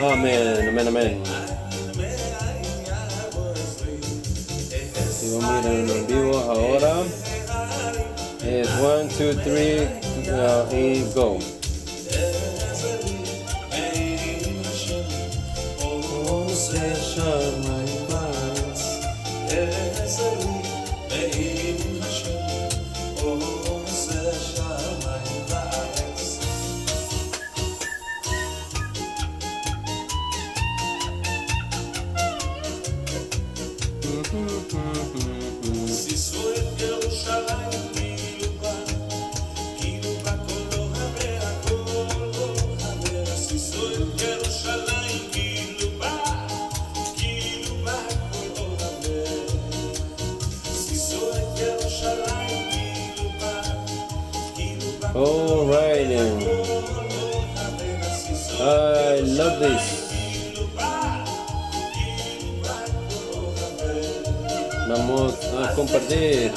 Amén, amén, amén. Si vamos a ir en vivo ahora. Es 1, 2, 3 y go. All right, I love this. Vamos a compartir.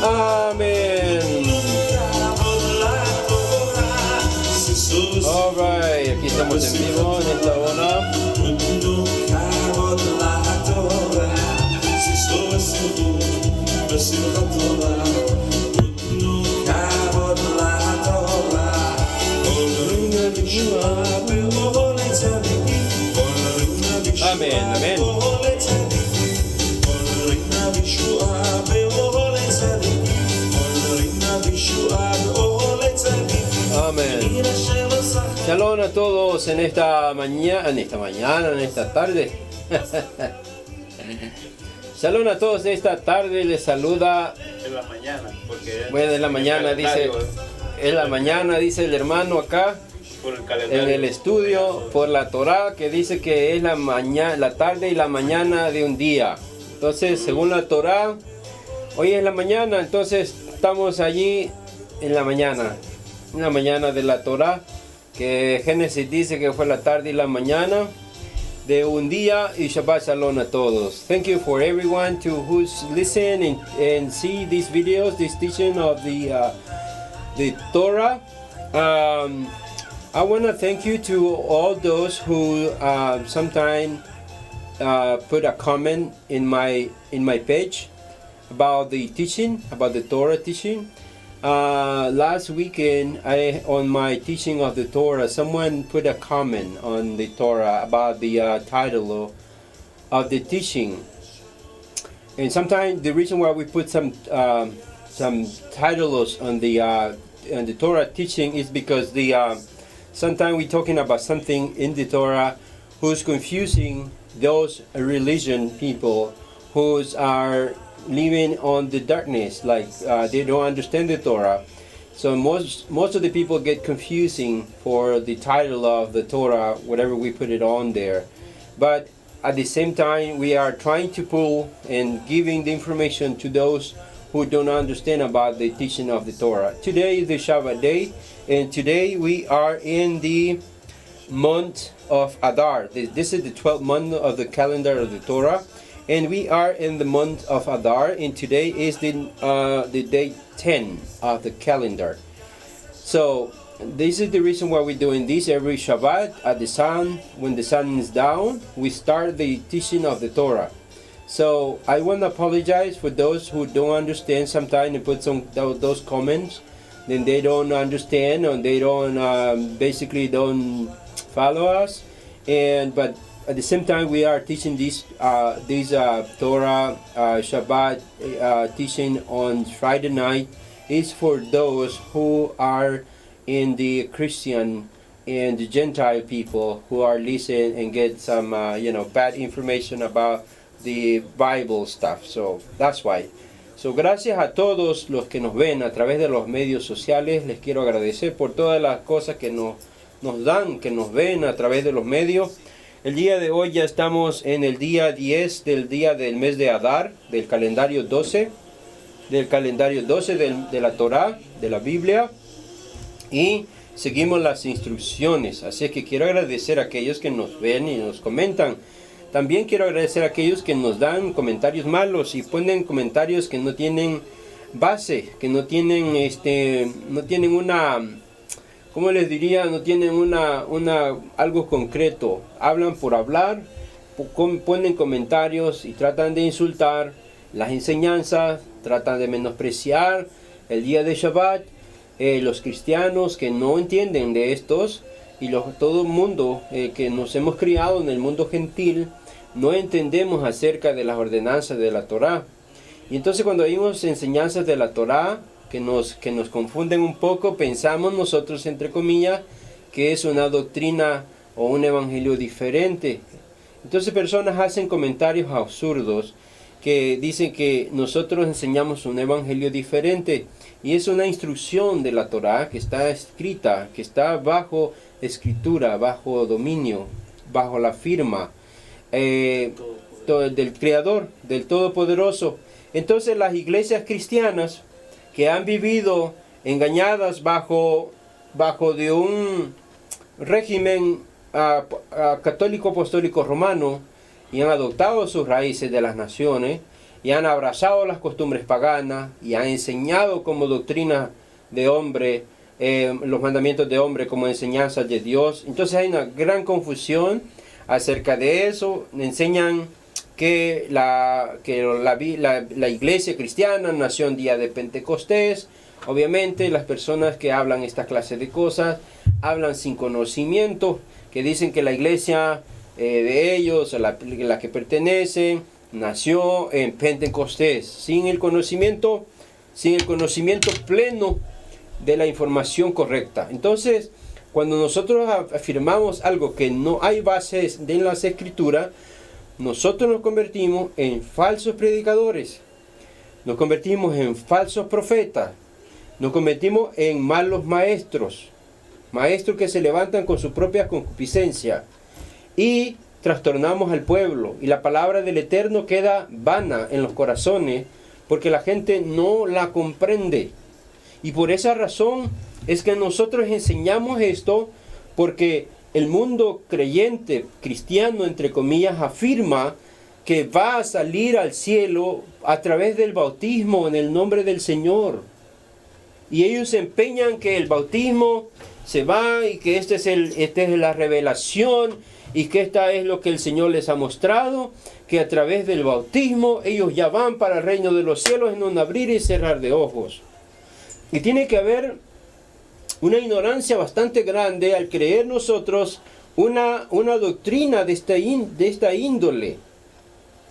Amén. All right, aquí estamos en vivo en esta hora. Amén, amén. Amén. Shalom a todos en esta mañana, en esta tarde. Shalom a todos en esta tarde, les saluda. En la mañana, porque bueno, en la mañana dice, en la mañana dice el hermano acá. Por el calendario. En el estudio por la Torah, que dice que es la mañana, la tarde y la mañana de un día. Entonces, según la Torah, hoy es la mañana, entonces estamos allí en la mañana de la Torah, que Génesis dice que fue la tarde y la mañana de un día, y Shabbat Shalom a todos. Thank you for everyone to who's listen and see these videos, this teaching of the Torah. I want to thank you to all those who sometimes put a comment in my page about the teaching, about the Torah teaching. Last weekend, on my teaching of the Torah, someone put a comment on the Torah about the title of the teaching. And sometimes the reason why we put some titles on the Torah teaching is because sometimes we're talking about something in the Torah who's confusing those religion people who are living on the darkness, like they don't understand the Torah. So most of the people get confusing for the title of the Torah, whatever we put it on there. But at the same time, we are trying to pull and giving the information to those who don't understand about the teaching of the Torah. Today is the Shabbat day, and today we are in the month of Adar. This is the 12th month of the calendar of the Torah, and we are in the month of Adar, and today is the day 10 of the calendar. So this is the reason why we're doing this every Shabbat at the sun. When the sun is down, we start the teaching of the Torah. So I want to apologize for those who don't understand sometimes and put some those comments. Then they don't understand and they don't basically don't follow us. But at the same time, we are teaching this Torah Shabbat teaching on Friday night is for those who are in the Christian and the Gentile people who are listening and get some bad information about the Bible stuff. So that's why. So gracias a todos los que nos ven a través de los medios sociales. Les quiero agradecer por todas las cosas que nos dan, que nos ven a través de los medios. El día de hoy ya estamos en el día 10 del día del mes de Adar, del calendario 12, de la Torá, de la Biblia. Y seguimos las instrucciones. Así es que quiero agradecer a aquellos que nos ven y nos comentan. También quiero agradecer a aquellos que nos dan comentarios malos y ponen comentarios que no tienen base, que no tienen una, ¿cómo les diría? No tienen algo concreto. Hablan por hablar, ponen comentarios y tratan de insultar las enseñanzas, tratan de menospreciar el día de Shabbat. Los cristianos que no entienden de estos y todo el mundo que nos hemos criado en el mundo gentil, no entendemos acerca de las ordenanzas de la Torá. Y entonces cuando oímos enseñanzas de la Torá que nos confunden un poco, pensamos nosotros, entre comillas, que es una doctrina o un evangelio diferente. Entonces personas hacen comentarios absurdos que dicen que nosotros enseñamos un evangelio diferente. Y es una instrucción de la Torá que está escrita, que está bajo escritura, bajo dominio, bajo la firma del Creador, del Todopoderoso. Entonces las iglesias cristianas que han vivido engañadas bajo de un régimen católico apostólico romano y han adoptado sus raíces de las naciones, y han abrazado las costumbres paganas y han enseñado como doctrina de hombre los mandamientos de hombre como enseñanzas de Dios. Entonces hay una gran confusión acerca de eso. Enseñan que la iglesia cristiana nació en día de Pentecostés. Obviamente las personas que hablan esta clase de cosas hablan sin conocimiento, que dicen que la iglesia de ellos, la que pertenecen, nació en Pentecostés, sin el conocimiento pleno de la información correcta. Entonces, cuando nosotros afirmamos algo que no hay bases en las escrituras, nosotros nos convertimos en falsos predicadores, nos convertimos en falsos profetas, nos convertimos en malos maestros que se levantan con su propia concupiscencia y trastornamos al pueblo, y la palabra del Eterno queda vana en los corazones porque la gente no la comprende. Y por esa razón es que nosotros enseñamos esto, porque el mundo creyente, cristiano entre comillas, afirma que va a salir al cielo a través del bautismo en el nombre del Señor. Y ellos se empeñan que el bautismo se va y que esta es la revelación y que esta es lo que el Señor les ha mostrado, que a través del bautismo ellos ya van para el reino de los cielos en un abrir y cerrar de ojos. Y tiene que haber una ignorancia bastante grande al creer nosotros una doctrina de esta índole.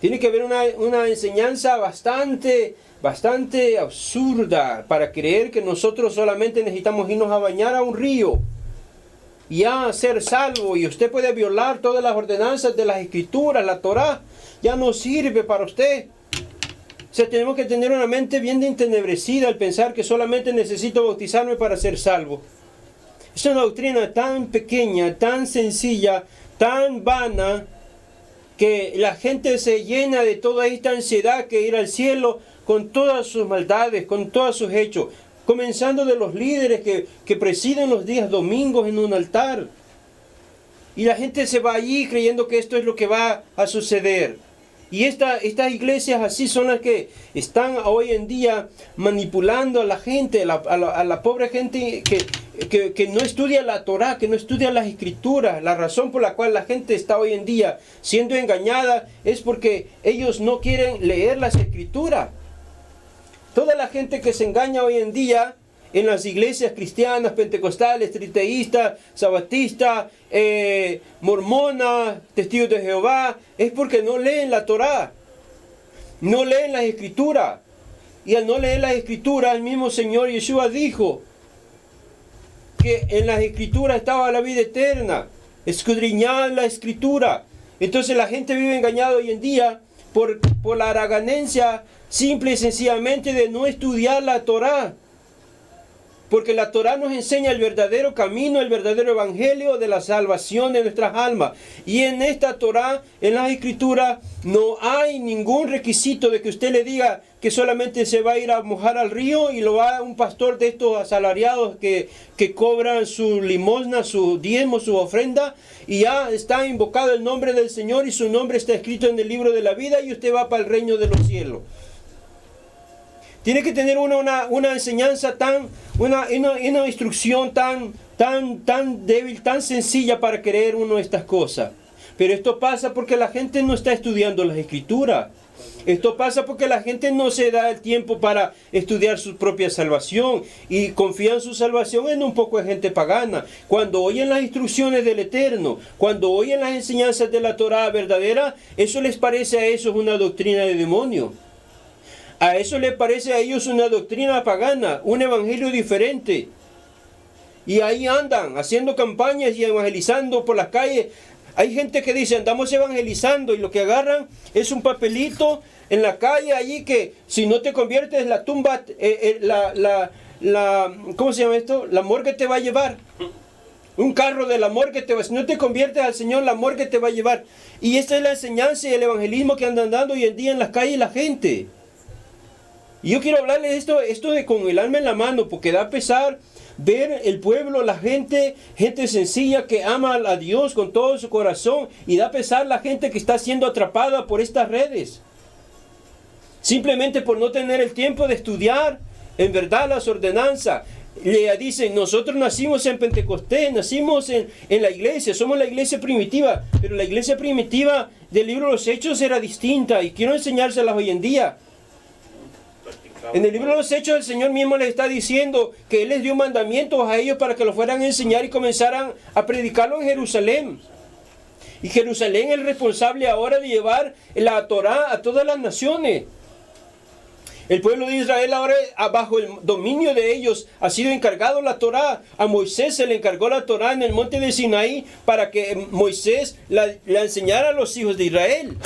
Tiene que haber una enseñanza bastante absurda para creer que nosotros solamente necesitamos irnos a bañar a un río y a ser salvo, y usted puede violar todas las ordenanzas de las escrituras, la Torá, ya no sirve para usted. O sea, tenemos que tener una mente bien entenebrecida al pensar que solamente necesito bautizarme para ser salvo. Es una doctrina tan pequeña, tan sencilla, tan vana, que la gente se llena de toda esta ansiedad que ir al cielo con todas sus maldades, con todos sus hechos, comenzando de los líderes que presiden los días domingos en un altar. Y la gente se va allí creyendo que esto es lo que va a suceder. Y estas iglesias así son las que están hoy en día manipulando a la gente, a la pobre gente que no estudia la Torá, que no estudia las Escrituras. La razón por la cual la gente está hoy en día siendo engañada es porque ellos no quieren leer las Escrituras. Toda la gente que se engaña hoy en día en las iglesias cristianas, pentecostales, triteístas, sabatistas, mormonas, testigos de Jehová, es porque no leen la Torá, no leen las Escrituras. Y al no leer las Escrituras, el mismo Señor Yeshua dijo que en las Escrituras estaba la vida eterna. Escudriñad la Escritura. Entonces la gente vive engañada hoy en día por la haraganencia simple y sencillamente de no estudiar la Torá. Porque la Torá nos enseña el verdadero camino, el verdadero evangelio de la salvación de nuestras almas. Y en esta Torá, en las Escrituras, no hay ningún requisito de que usted le diga que solamente se va a ir a mojar al río y lo va a un pastor de estos asalariados que cobran su limosna, su diezmo, su ofrenda, y ya está invocado el nombre del Señor y su nombre está escrito en el libro de la vida y usted va para el reino de los cielos. Tiene que tener una enseñanza una instrucción tan débil, tan sencilla para creer uno estas cosas. Pero esto pasa porque la gente no está estudiando las Escrituras. Esto pasa porque la gente no se da el tiempo para estudiar su propia salvación y confía en su salvación en un poco de gente pagana. Cuando oyen las instrucciones del Eterno, cuando oyen las enseñanzas de la Torá verdadera, eso les parece a ellos una doctrina de demonio. A eso les parece a ellos una doctrina pagana, un evangelio diferente. Y ahí andan haciendo campañas y evangelizando por las calles. Hay gente que dice, andamos evangelizando, y lo que agarran es un papelito en la calle allí que si no te conviertes la tumba, ¿cómo se llama esto? La morgue te va a llevar. Un carro de la morgue te va, si no te conviertes al Señor, la morgue te va a llevar. Y esta es la enseñanza y el evangelismo que andan dando hoy en día en las calles la gente. Y yo quiero hablarles esto de con el alma en la mano, porque da pesar ver el pueblo, la gente sencilla que ama a Dios con todo su corazón, y da pesar la gente que está siendo atrapada por estas redes. Simplemente por no tener el tiempo de estudiar en verdad las ordenanzas. Le dicen, nosotros nacimos en Pentecostés, nacimos en la iglesia, somos la iglesia primitiva, pero la iglesia primitiva del libro de los Hechos era distinta, y quiero enseñárselas hoy en día. En el libro de los Hechos el Señor mismo les está diciendo que Él les dio mandamientos a ellos para que los fueran a enseñar y comenzaran a predicarlo en Jerusalén. Y Jerusalén es el responsable ahora de llevar la Torá a todas las naciones. El pueblo de Israel ahora, bajo el dominio de ellos, ha sido encargado la Torá. A Moisés se le encargó la Torá en el monte de Sinaí para que Moisés la enseñara a los hijos de Israel.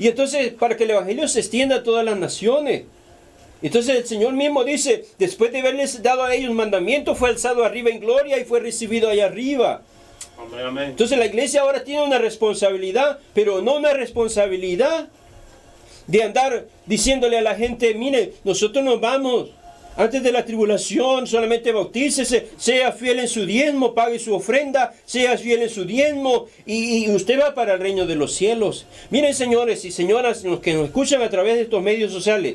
Y entonces, para que el evangelio se extienda a todas las naciones. Entonces el Señor mismo dice, después de haberles dado a ellos mandamientos, fue alzado arriba en gloria y fue recibido allá arriba. Amén. Entonces la iglesia ahora tiene una responsabilidad, pero no una responsabilidad de andar diciéndole a la gente, mire, nosotros nos vamos antes de la tribulación, solamente bautícese, sea fiel en su diezmo, pague su ofrenda, sea fiel en su diezmo y usted va para el reino de los cielos. Miren, señores y señoras, los que nos escuchan a través de estos medios sociales,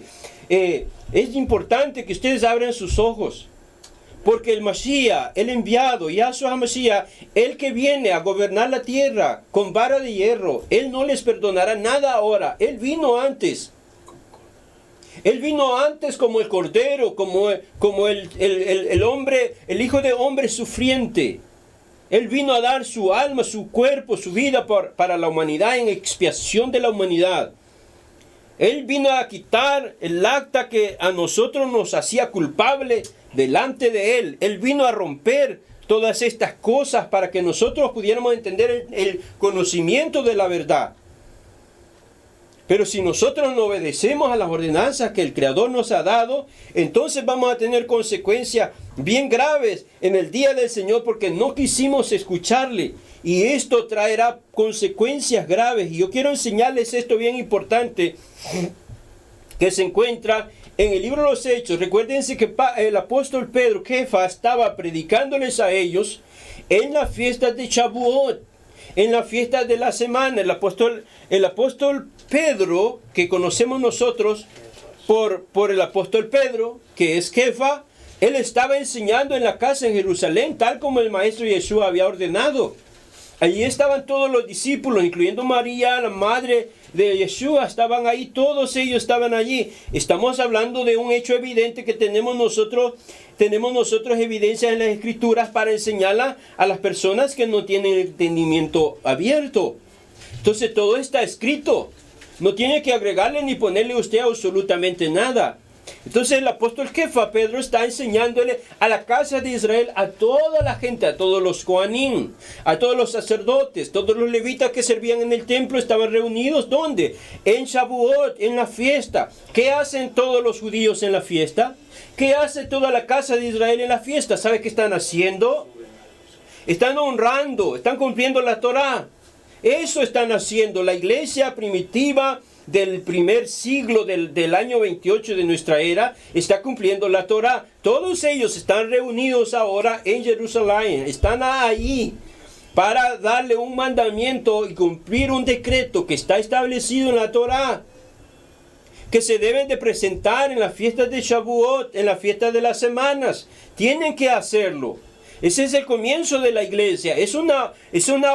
es importante que ustedes abran sus ojos, porque el Mashiach, el enviado, Yahshua HaMashiach, el que viene a gobernar la tierra con vara de hierro, Él no les perdonará nada ahora. Él vino antes. Él vino antes como el Cordero, como el hombre, el Hijo de Hombre sufriente. Él vino a dar su alma, su cuerpo, su vida para la humanidad, en expiación de la humanidad. Él vino a quitar el acta que a nosotros nos hacía culpable delante de Él. Él vino a romper todas estas cosas para que nosotros pudiéramos entender el conocimiento de la verdad. Pero si nosotros no obedecemos a las ordenanzas que el Creador nos ha dado, entonces vamos a tener consecuencias bien graves en el día del Señor, porque no quisimos escucharle. Y esto traerá consecuencias graves. Y yo quiero enseñarles esto bien importante que se encuentra en el libro de los Hechos. Recuérdense que el apóstol Pedro, Kefa, estaba predicándoles a ellos en la fiesta de Shavuot, en la fiesta de la semana. El apóstol Pedro, que conocemos nosotros por el apóstol Pedro, que es Kefa, Él estaba enseñando en la casa en Jerusalén, tal como el maestro Yeshua había ordenado. Allí estaban todos los discípulos, incluyendo María, la madre de Yeshua, estaban ahí, todos ellos estaban allí. Estamos hablando de un hecho evidente que tenemos nosotros evidencias en las Escrituras para enseñarla a las personas que no tienen entendimiento abierto. Entonces todo está escrito. No tiene que agregarle ni ponerle usted absolutamente nada. Entonces el apóstol Kefa, Pedro, está enseñándole a la casa de Israel, a toda la gente, a todos los Kohanim, a todos los sacerdotes, todos los levitas que servían en el templo estaban reunidos. ¿Dónde? En Shavuot, en la fiesta. ¿Qué hacen todos los judíos en la fiesta? ¿Qué hace toda la casa de Israel en la fiesta? ¿Sabe qué están haciendo? Están honrando, están cumpliendo la Torá. Eso están haciendo. La iglesia primitiva del primer siglo del año 28 de nuestra era está cumpliendo la Torá. Todos ellos están reunidos ahora en Jerusalén. Están ahí para darle un mandamiento y cumplir un decreto que está establecido en la Torá, que se deben de presentar en las fiestas de Shavuot, en las fiestas de las semanas. Tienen que hacerlo. Ese es el comienzo de la iglesia. Es una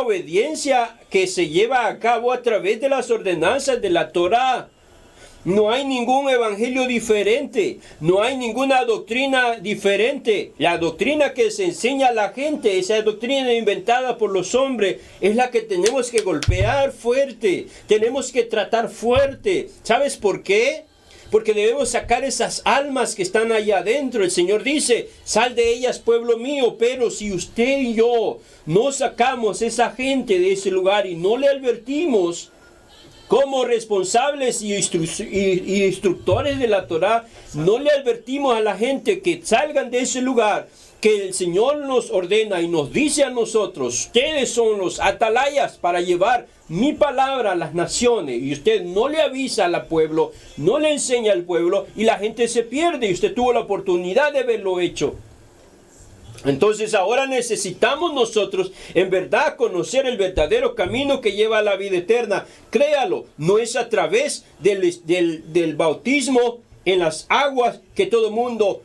obediencia que se lleva a cabo a través de las ordenanzas de la Torá. No hay ningún evangelio diferente. No hay ninguna doctrina diferente. La doctrina que se enseña a la gente, esa doctrina inventada por los hombres, es la que tenemos que golpear fuerte. Tenemos que tratar fuerte. ¿Sabes por qué? Porque debemos sacar esas almas que están allá adentro. El Señor dice, sal de ellas, pueblo mío. Pero si usted y yo no sacamos esa gente de ese lugar y no le advertimos como responsables y instructores de la Torá, no le advertimos a la gente que salgan de ese lugar, que el Señor nos ordena y nos dice a nosotros, ustedes son los atalayas para llevar mi palabra a las naciones, y usted no le avisa al pueblo, no le enseña al pueblo, y la gente se pierde, y usted tuvo la oportunidad de haberlo hecho. Entonces ahora necesitamos nosotros en verdad conocer el verdadero camino que lleva a la vida eterna. Créalo, no es a través del bautismo en las aguas que todo el mundo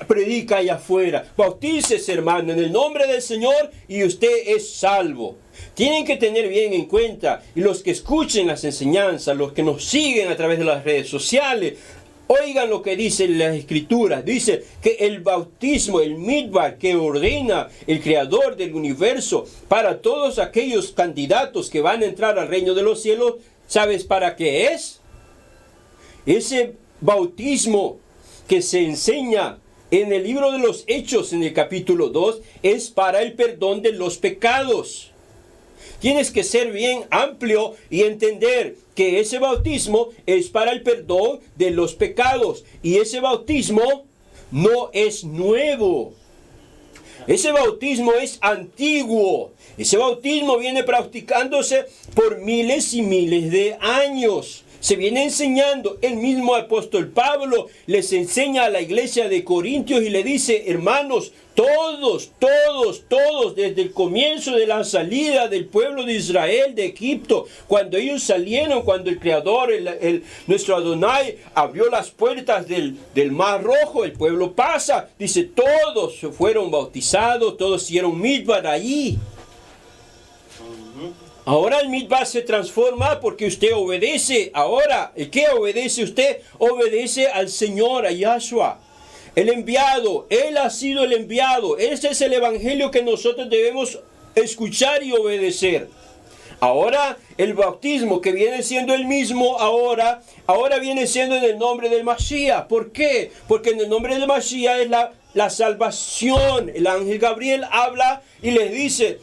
predica allá afuera. Bautícese, hermano, en el nombre del Señor y usted es salvo. Tienen que tener bien en cuenta, y los que escuchen las enseñanzas, los que nos siguen a través de las redes sociales, oigan lo que dice la Escritura. Dice que el bautismo, el mikvah que ordena el Creador del universo para todos aquellos candidatos que van a entrar al reino de los cielos, ¿sabes para qué es? Ese bautismo que se enseña en el libro de los Hechos, en el capítulo 2, es para el perdón de los pecados. Tienes que ser bien amplio y entender que ese bautismo es para el perdón de los pecados. Y ese bautismo no es nuevo. Ese bautismo es antiguo. Ese bautismo viene practicándose por miles y miles de años. Se viene enseñando. El mismo apóstol Pablo les enseña a la iglesia de Corintios y le dice, hermanos, todos, desde el comienzo de la salida del pueblo de Israel de Egipto, cuando ellos salieron, cuando el Creador, nuestro Adonai, abrió las puertas del Mar Rojo, el pueblo pasa, dice, todos fueron bautizados, todos hicieron mikvah allí. Ahora el mikvah se transforma porque usted obedece. Ahora, ¿qué obedece usted? Obedece al Señor, a Yahshua, el enviado. Él ha sido el enviado. Ese es el evangelio que nosotros debemos escuchar y obedecer. Ahora, el bautismo que viene siendo el mismo ahora viene siendo en el nombre del Mashiach. ¿Por qué? Porque en el nombre del Mashiach es la salvación. El ángel Gabriel habla y les dice,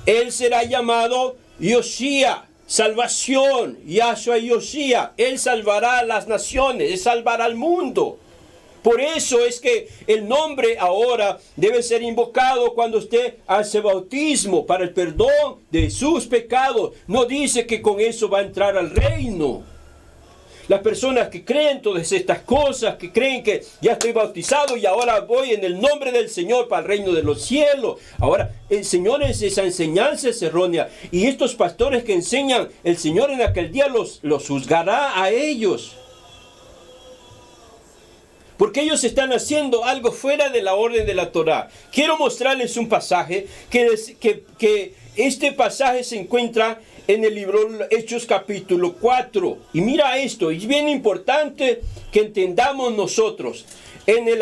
él será llamado Yoshia, salvación, Yahshua Yoshia. Él salvará a las naciones, él salvará al mundo. Por eso es que el nombre ahora debe ser invocado cuando usted hace bautismo para el perdón de sus pecados. No dice que con eso va a entrar al reino. Las personas que creen todas estas cosas, que creen que ya estoy bautizado y ahora voy en el nombre del Señor para el reino de los cielos. Ahora, el Señor, esa enseñanza es errónea. Y estos pastores que enseñan, el Señor en aquel día los juzgará a ellos. Porque ellos están haciendo algo fuera de la orden de la Torá. Quiero mostrarles un pasaje que este pasaje se encuentra en el libro Hechos capítulo 4. Y mira esto, es bien importante que entendamos nosotros. En el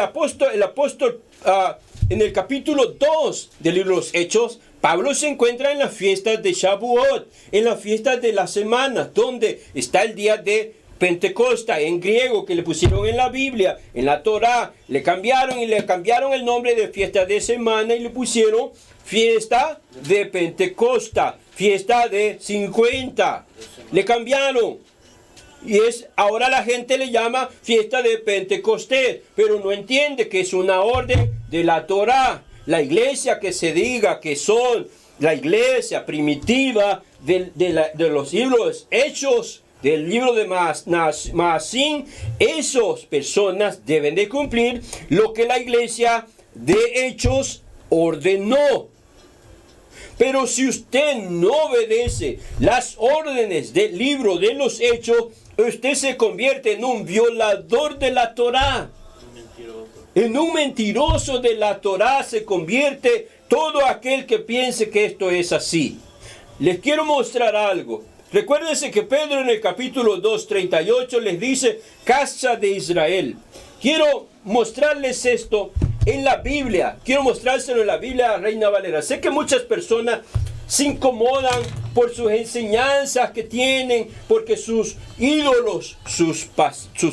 capítulo 2 del libro de los Hechos, Pablo se encuentra en las fiestas de Shavuot, en las fiestas de las semanas, donde está el día de Pentecosta, en griego, que le pusieron en la Biblia, en la Torá, le cambiaron el nombre de fiesta de semana y le pusieron fiesta de Pentecosta, fiesta de 50. Le cambiaron. Y ahora la gente le llama fiesta de Pentecostés, pero no entiende que es una orden de la Torá. La iglesia que se diga que son la iglesia primitiva de los libros Hechos, del libro de Maasín, esas personas deben de cumplir lo que la iglesia de Hechos ordenó. Pero si usted no obedece las órdenes del libro de los Hechos, usted se convierte en un violador de la Torá. En un mentiroso de la Torá se convierte todo aquel que piense que esto es así. Les quiero mostrar algo. Recuérdense que Pedro en el capítulo 2:38 les dice, casa de Israel. Quiero mostrarles esto en la Biblia. Quiero mostrárselo en la Biblia, Reina Valera. Sé que muchas personas se incomodan por sus enseñanzas que tienen, porque sus ídolos, sus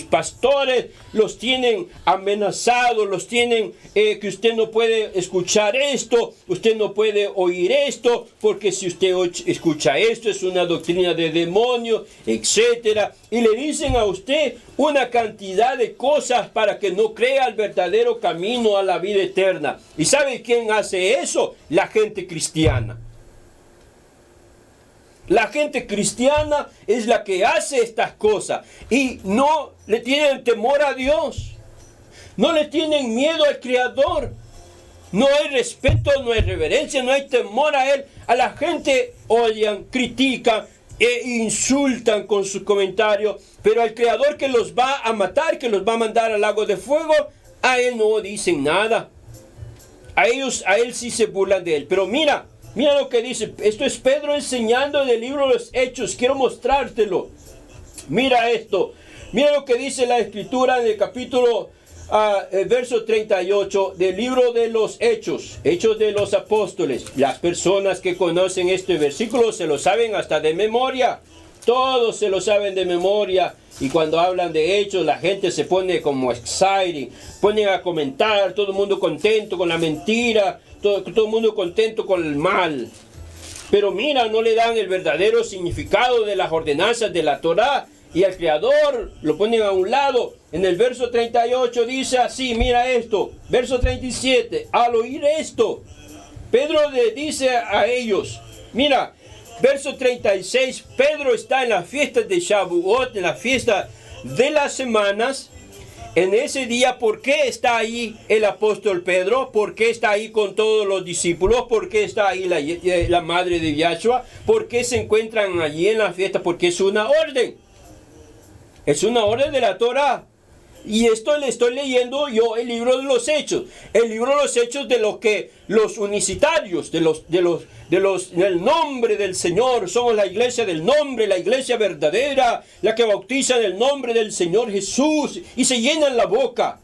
pastores los tienen amenazados, los tienen que usted no puede escuchar esto, usted no puede oír esto, porque si usted escucha esto es una doctrina de demonios, etcétera. Y le dicen a usted una cantidad de cosas para que no crea el verdadero camino a la vida eterna. ¿Y sabe quién hace eso? La gente cristiana. La gente cristiana es la que hace estas cosas y no le tienen temor a Dios, no le tienen miedo al Creador, no hay respeto, no hay reverencia, no hay temor a Él. A la gente odian, critican e insultan con sus comentarios, pero al Creador que los va a matar, que los va a mandar al lago de fuego, a Él no dicen nada. A Él sí se burlan de Él. Pero mira lo que dice. Esto es Pedro enseñando en el libro de los Hechos. Quiero mostrártelo. Mira esto. Mira lo que dice la Escritura en el capítulo, verso 38 del libro de los Hechos. Hechos de los Apóstoles. Las personas que conocen este versículo se lo saben hasta de memoria. Todos se lo saben de memoria. Y cuando hablan de hechos, la gente se pone como exciting. Ponen a comentar, todo el mundo contento con la mentira. Todo el mundo contento con el mal. Pero mira, no le dan el verdadero significado de las ordenanzas de la Torá. Y al Creador lo ponen a un lado. En el verso 38 dice así, mira esto. Verso 37, al oír esto, Pedro le dice a ellos, mira, verso 36, Pedro está en la fiesta de Shavuot, en la fiesta de las semanas. En ese día, ¿por qué está ahí el apóstol Pedro? ¿Por qué está ahí con todos los discípulos? ¿Por qué está ahí la madre de Yahshua? ¿Por qué se encuentran allí en la fiesta? Porque es una orden. Es una orden de la Torá. Y esto le estoy leyendo yo el libro de los Hechos. El libro de los Hechos de los que los unicitarios, del nombre del Señor. Somos la iglesia del nombre, la iglesia verdadera, la que bautiza en el nombre del Señor Jesús. Y se llenan la boca.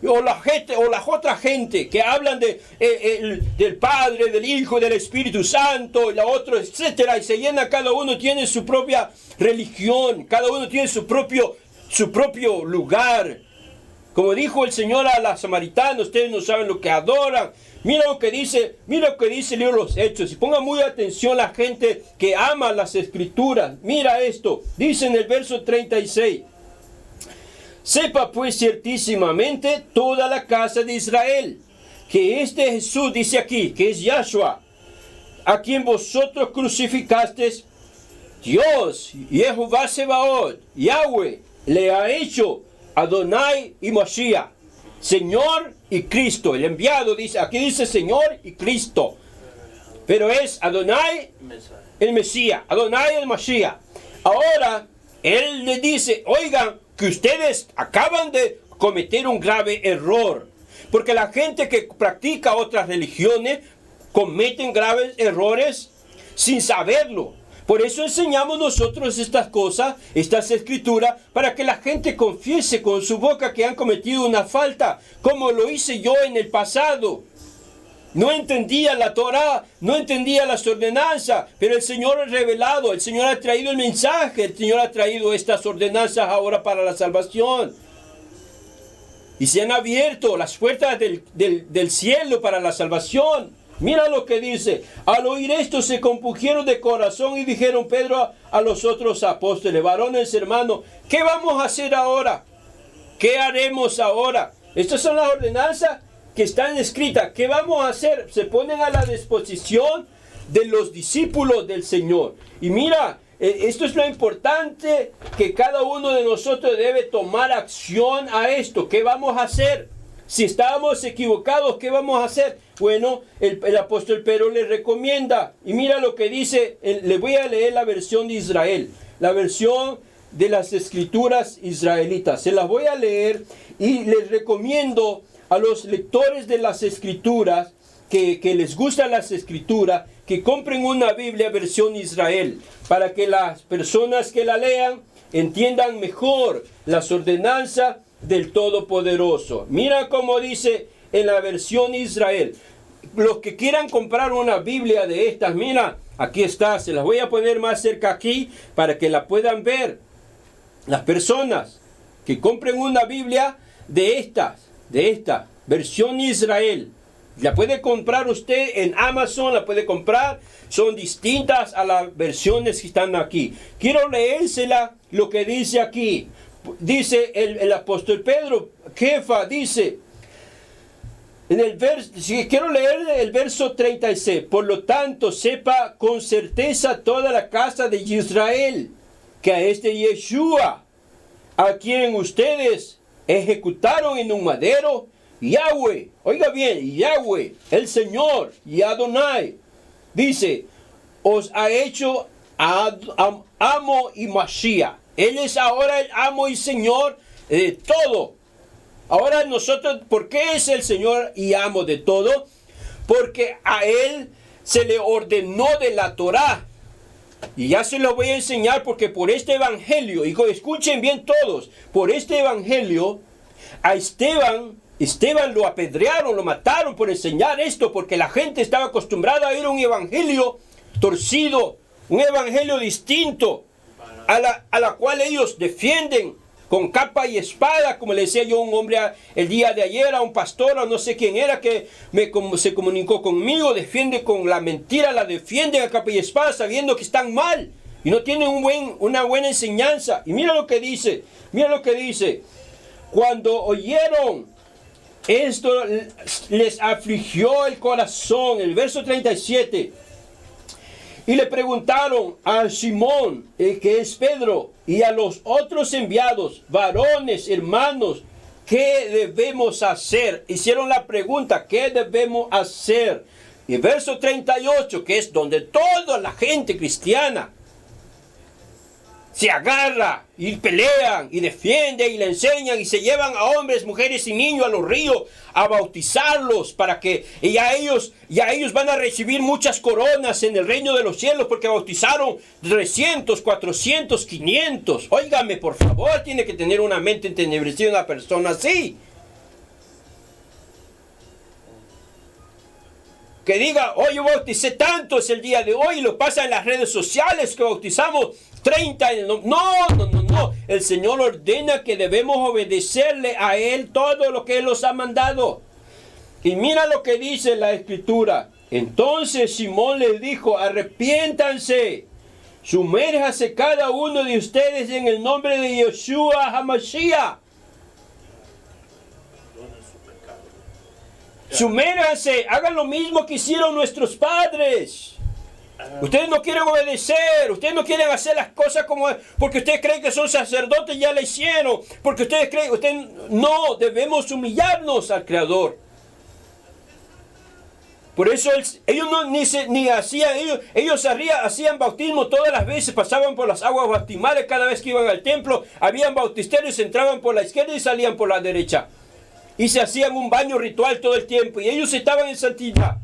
O las otras gente que hablan del Padre, del Hijo, del Espíritu Santo, y la otra, etcétera. Y se llena, cada uno tiene su propia religión, cada uno tiene su propio lugar. Como dijo el Señor a la samaritana, ustedes no saben lo que adoran. Mira lo que dice el libro de los Hechos. Y ponga muy atención la gente que ama las Escrituras. Mira esto. Dice en el verso 36. Sepa pues ciertísimamente toda la casa de Israel, que este Jesús, dice aquí, que es Yahshua, a quien vosotros crucificasteis, Dios, Jehová Sebaot, Yahweh, le ha hecho Adonai y Mashiach, Señor y Cristo. El enviado dice, aquí dice Señor y Cristo, pero es Adonai el Mesías, Adonai el Mashiach. Ahora, Él le dice, oigan, que ustedes acaban de cometer un grave error. Porque la gente que practica otras religiones cometen graves errores sin saberlo. Por eso enseñamos nosotros estas cosas, estas escrituras, para que la gente confiese con su boca que han cometido una falta, como lo hice yo en el pasado. No entendía la Torá, no entendía las ordenanzas, pero el Señor ha revelado, el Señor ha traído el mensaje, el Señor ha traído estas ordenanzas ahora para la salvación. Y se han abierto las puertas del cielo para la salvación. Mira lo que dice. Al oír esto se compungieron de corazón y dijeron Pedro a los otros apóstoles, varones hermanos, ¿qué vamos a hacer ahora? ¿Qué haremos ahora? Estas son las ordenanzas que están escritas. ¿Qué vamos a hacer? Se ponen a la disposición de los discípulos del Señor. Y mira, esto es lo importante, que cada uno de nosotros debe tomar acción a esto. ¿Qué vamos a hacer? Si estábamos equivocados, ¿qué vamos a hacer? Bueno, el apóstol Pedro le recomienda. Y mira lo que dice, le voy a leer la versión de Israel, la versión de las escrituras israelitas. Se las voy a leer y les recomiendo a los lectores de las escrituras, que les gustan las escrituras, que compren una Biblia versión Israel, para que las personas que la lean entiendan mejor las ordenanzas del Todopoderoso. Mira cómo dice en la versión Israel. Los que quieran comprar una Biblia de estas, mira, aquí está, se las voy a poner más cerca aquí para que la puedan ver. Las personas que compren una Biblia de esta versión Israel, la puede comprar usted en Amazon, la puede comprar, son distintas a las versiones que están aquí. Quiero leérsela lo que dice aquí. Dice el apóstol Pedro, Kefa, dice, en el quiero leer el verso 36. Por lo tanto, sepa con certeza toda la casa de Israel, que a este Yeshua, a quien ustedes ejecutaron en un madero, Yahweh, oiga bien, Yahweh, el Señor, y Adonai, dice, os ha hecho amo y Mashiach. Él es ahora el amo y Señor de todo. Ahora nosotros, ¿por qué es el Señor y amo de todo? Porque a Él se le ordenó de la Torá. Y ya se lo voy a enseñar, porque por este evangelio, y escuchen bien todos, por este evangelio, a Esteban lo apedrearon, lo mataron por enseñar esto, porque la gente estaba acostumbrada a oír un evangelio torcido, un evangelio distinto, a la cual ellos defienden con capa y espada, como le decía yo a un hombre el día de ayer, a un pastor, o no sé quién era, que se comunicó conmigo, defiende con la mentira, la defienden a capa y espada, sabiendo que están mal, y no tienen una buena enseñanza. Y mira lo que dice, cuando oyeron esto, les afligió el corazón, el verso 37, y le preguntaron a Simón, que es Pedro, y a los otros enviados, varones, hermanos, ¿qué debemos hacer? Hicieron la pregunta, ¿qué debemos hacer? Y el verso 38, que es donde toda la gente cristiana se agarra y pelean y defienden y le enseñan y se llevan a hombres, mujeres y niños a los ríos a bautizarlos, para que ya ellos van a recibir muchas coronas en el reino de los cielos, porque bautizaron 300, 400, 500. Óigame, por favor, tiene que tener una mente entenebrecida una persona así. Que diga, yo bauticé tantos el día de hoy, y lo pasa en las redes sociales que bautizamos 30. No. El Señor ordena que debemos obedecerle a Él todo lo que Él nos ha mandado. Y mira lo que dice la Escritura. Entonces Simón les dijo, arrepiéntanse, sumérjase cada uno de ustedes en el nombre de Yeshua HaMashiach. Sumérjanse, hagan lo mismo que hicieron nuestros padres. Ustedes no quieren obedecer, ustedes no quieren hacer las cosas como porque ustedes creen que son sacerdotes, ya la hicieron, porque ustedes no, debemos humillarnos al Creador. Por eso ellos no ni hacían, ellos hacían bautismo todas las veces, pasaban por las aguas bautismales cada vez que iban al templo, habían bautisterios, entraban por la izquierda y salían por la derecha. Y se hacían un baño ritual todo el tiempo, y ellos estaban en santidad.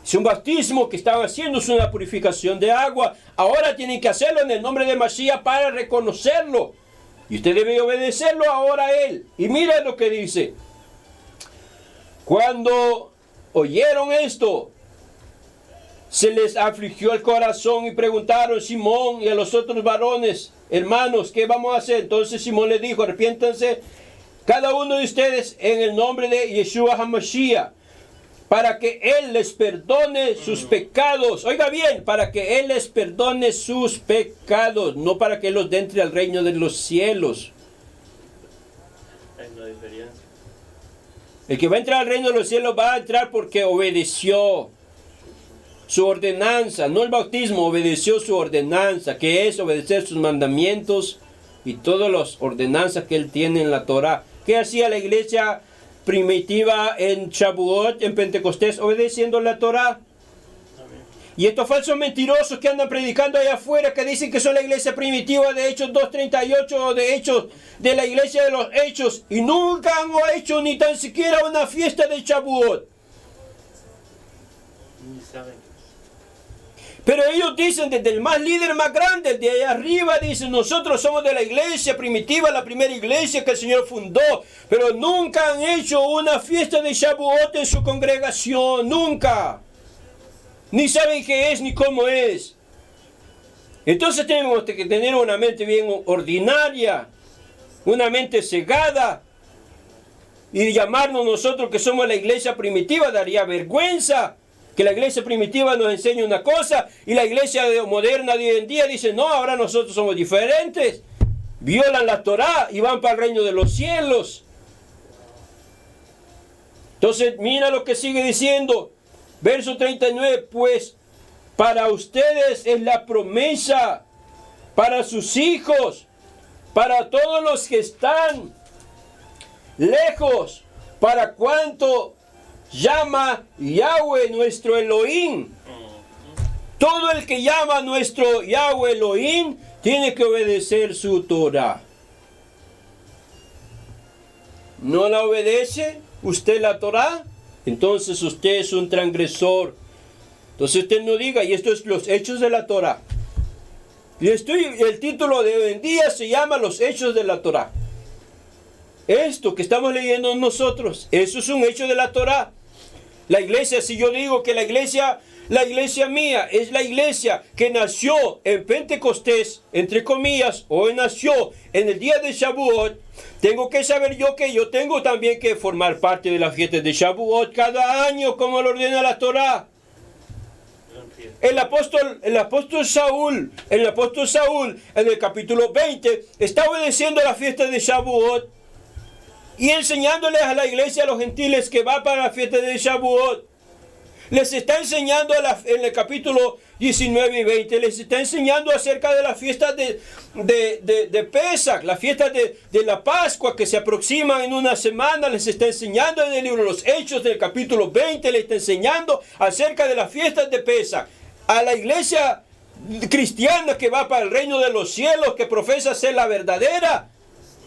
Es un bautismo que estaban haciendo, es una purificación de agua. Ahora tienen que hacerlo en el nombre de Mashiach para reconocerlo. Y usted debe obedecerlo ahora a él. Y mira lo que dice. Cuando oyeron esto, se les afligió el corazón y preguntaron Simón y a los otros varones, hermanos, ¿qué vamos a hacer? Entonces Simón les dijo, arrepiéntanse cada uno de ustedes en el nombre de Yeshua HaMashiach, para que Él les perdone sus pecados. Oiga bien, para que Él les perdone sus pecados, no para que Él los entre al reino de los cielos. Hay una diferencia. El que va a entrar al reino de los cielos va a entrar porque obedeció su ordenanza, no el bautismo, obedeció su ordenanza, que es obedecer sus mandamientos y todas las ordenanzas que Él tiene en la Torah. ¿Qué hacía la iglesia primitiva en Shavuot, en Pentecostés, obedeciendo la Torah? Y estos falsos mentirosos que andan predicando allá afuera, que dicen que son la iglesia primitiva de Hechos 2.38 o de Hechos, de la iglesia de los Hechos, y nunca han hecho ni tan siquiera una fiesta de Shavuot. Ni saben. Pero ellos dicen, desde el más líder más grande, el de allá arriba, dicen, nosotros somos de la iglesia primitiva, la primera iglesia que el Señor fundó, pero nunca han hecho una fiesta de Shavuot en su congregación, nunca. Ni saben qué es ni cómo es. Entonces tenemos que tener una mente bien ordinaria, una mente cegada, y llamarnos nosotros que somos la iglesia primitiva daría vergüenza. Que la iglesia primitiva nos enseñe una cosa y la iglesia moderna de hoy en día dice, no, ahora nosotros somos diferentes. Violan la Torá y van para el reino de los cielos. Entonces, mira lo que sigue diciendo. Verso 39, pues para ustedes es la promesa, para sus hijos, para todos los que están lejos, para cuanto llama Yahweh nuestro Elohim. Todo el que llama a nuestro Yahweh Elohim tiene que obedecer su Torah. ¿No la obedece usted la Torah? Entonces usted es un transgresor. Entonces usted no diga, y esto es los hechos de la Torah. Y el título de hoy en día se llama Los hechos de la Torah. Esto que estamos leyendo nosotros, eso es un hecho de la Torah. La iglesia, si yo digo que la iglesia mía es la iglesia que nació en Pentecostés, entre comillas, o nació en el día de Shavuot, tengo que saber yo que yo tengo también que formar parte de las fiestas de Shavuot cada año, como lo ordena la Torah. El apóstol Saúl, en el capítulo 20, está obedeciendo a la fiesta de Shavuot y enseñándoles a la iglesia, a los gentiles, que va para la fiesta de Shavuot. Les está enseñando en el capítulo 19 y 20, les está enseñando acerca de las fiestas de Pesach, las fiestas de la Pascua que se aproximan en una semana. Les está enseñando en el libro de los Hechos del capítulo 20, les está enseñando acerca de las fiestas de Pesach. A la iglesia cristiana que va para el reino de los cielos, que profesa ser la verdadera,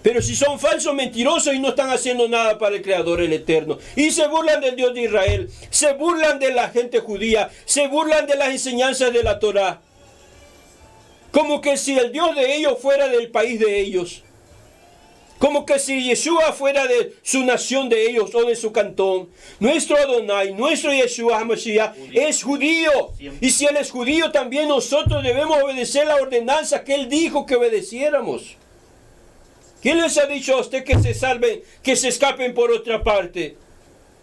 pero si son falsos, mentirosos y no están haciendo nada para el Creador, el Eterno. Y se burlan del Dios de Israel, se burlan de la gente judía, se burlan de las enseñanzas de la Torah. Como que si el Dios de ellos fuera del país de ellos. Como que si Yeshua fuera de su nación de ellos o de su cantón. Nuestro Adonai, nuestro Yeshua HaMashiach es judío. Y si Él es judío, también nosotros debemos obedecer la ordenanza que Él dijo que obedeciéramos. ¿Quién les ha dicho a usted que se salven, que se escapen por otra parte?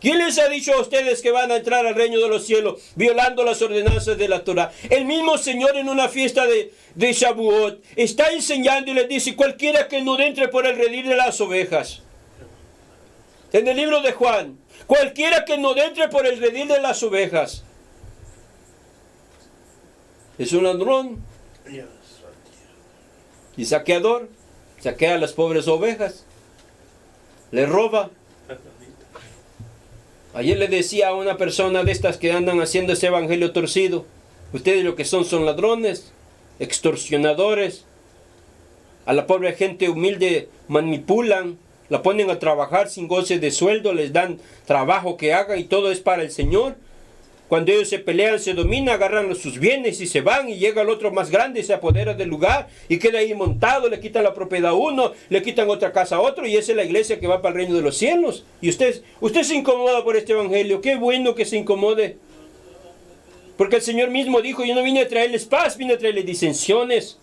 ¿Quién les ha dicho a ustedes que van a entrar al reino de los cielos violando las ordenanzas de la Torah? El mismo Señor en una fiesta de Shavuot está enseñando y les dice, cualquiera que no entre por el redil de las ovejas. En el libro de Juan, cualquiera que no entre por el redil de las ovejas es un ladrón y saqueador. Saquea a las pobres ovejas, le roba. Ayer le decía a una persona de estas que andan haciendo ese evangelio torcido, ustedes lo que son ladrones, extorsionadores, a la pobre gente humilde manipulan, la ponen a trabajar sin goce de sueldo, les dan trabajo que hagan y todo es para el Señor. Cuando ellos se pelean, se dominan, agarran sus bienes y se van, y llega el otro más grande y se apodera del lugar y queda ahí montado, le quitan la propiedad a uno, le quitan otra casa a otro, y esa es la iglesia que va para el reino de los cielos. Y usted se incomoda por este evangelio. Qué bueno que se incomode, porque el Señor mismo dijo: yo no vine a traerles paz, vine a traerles disensiones.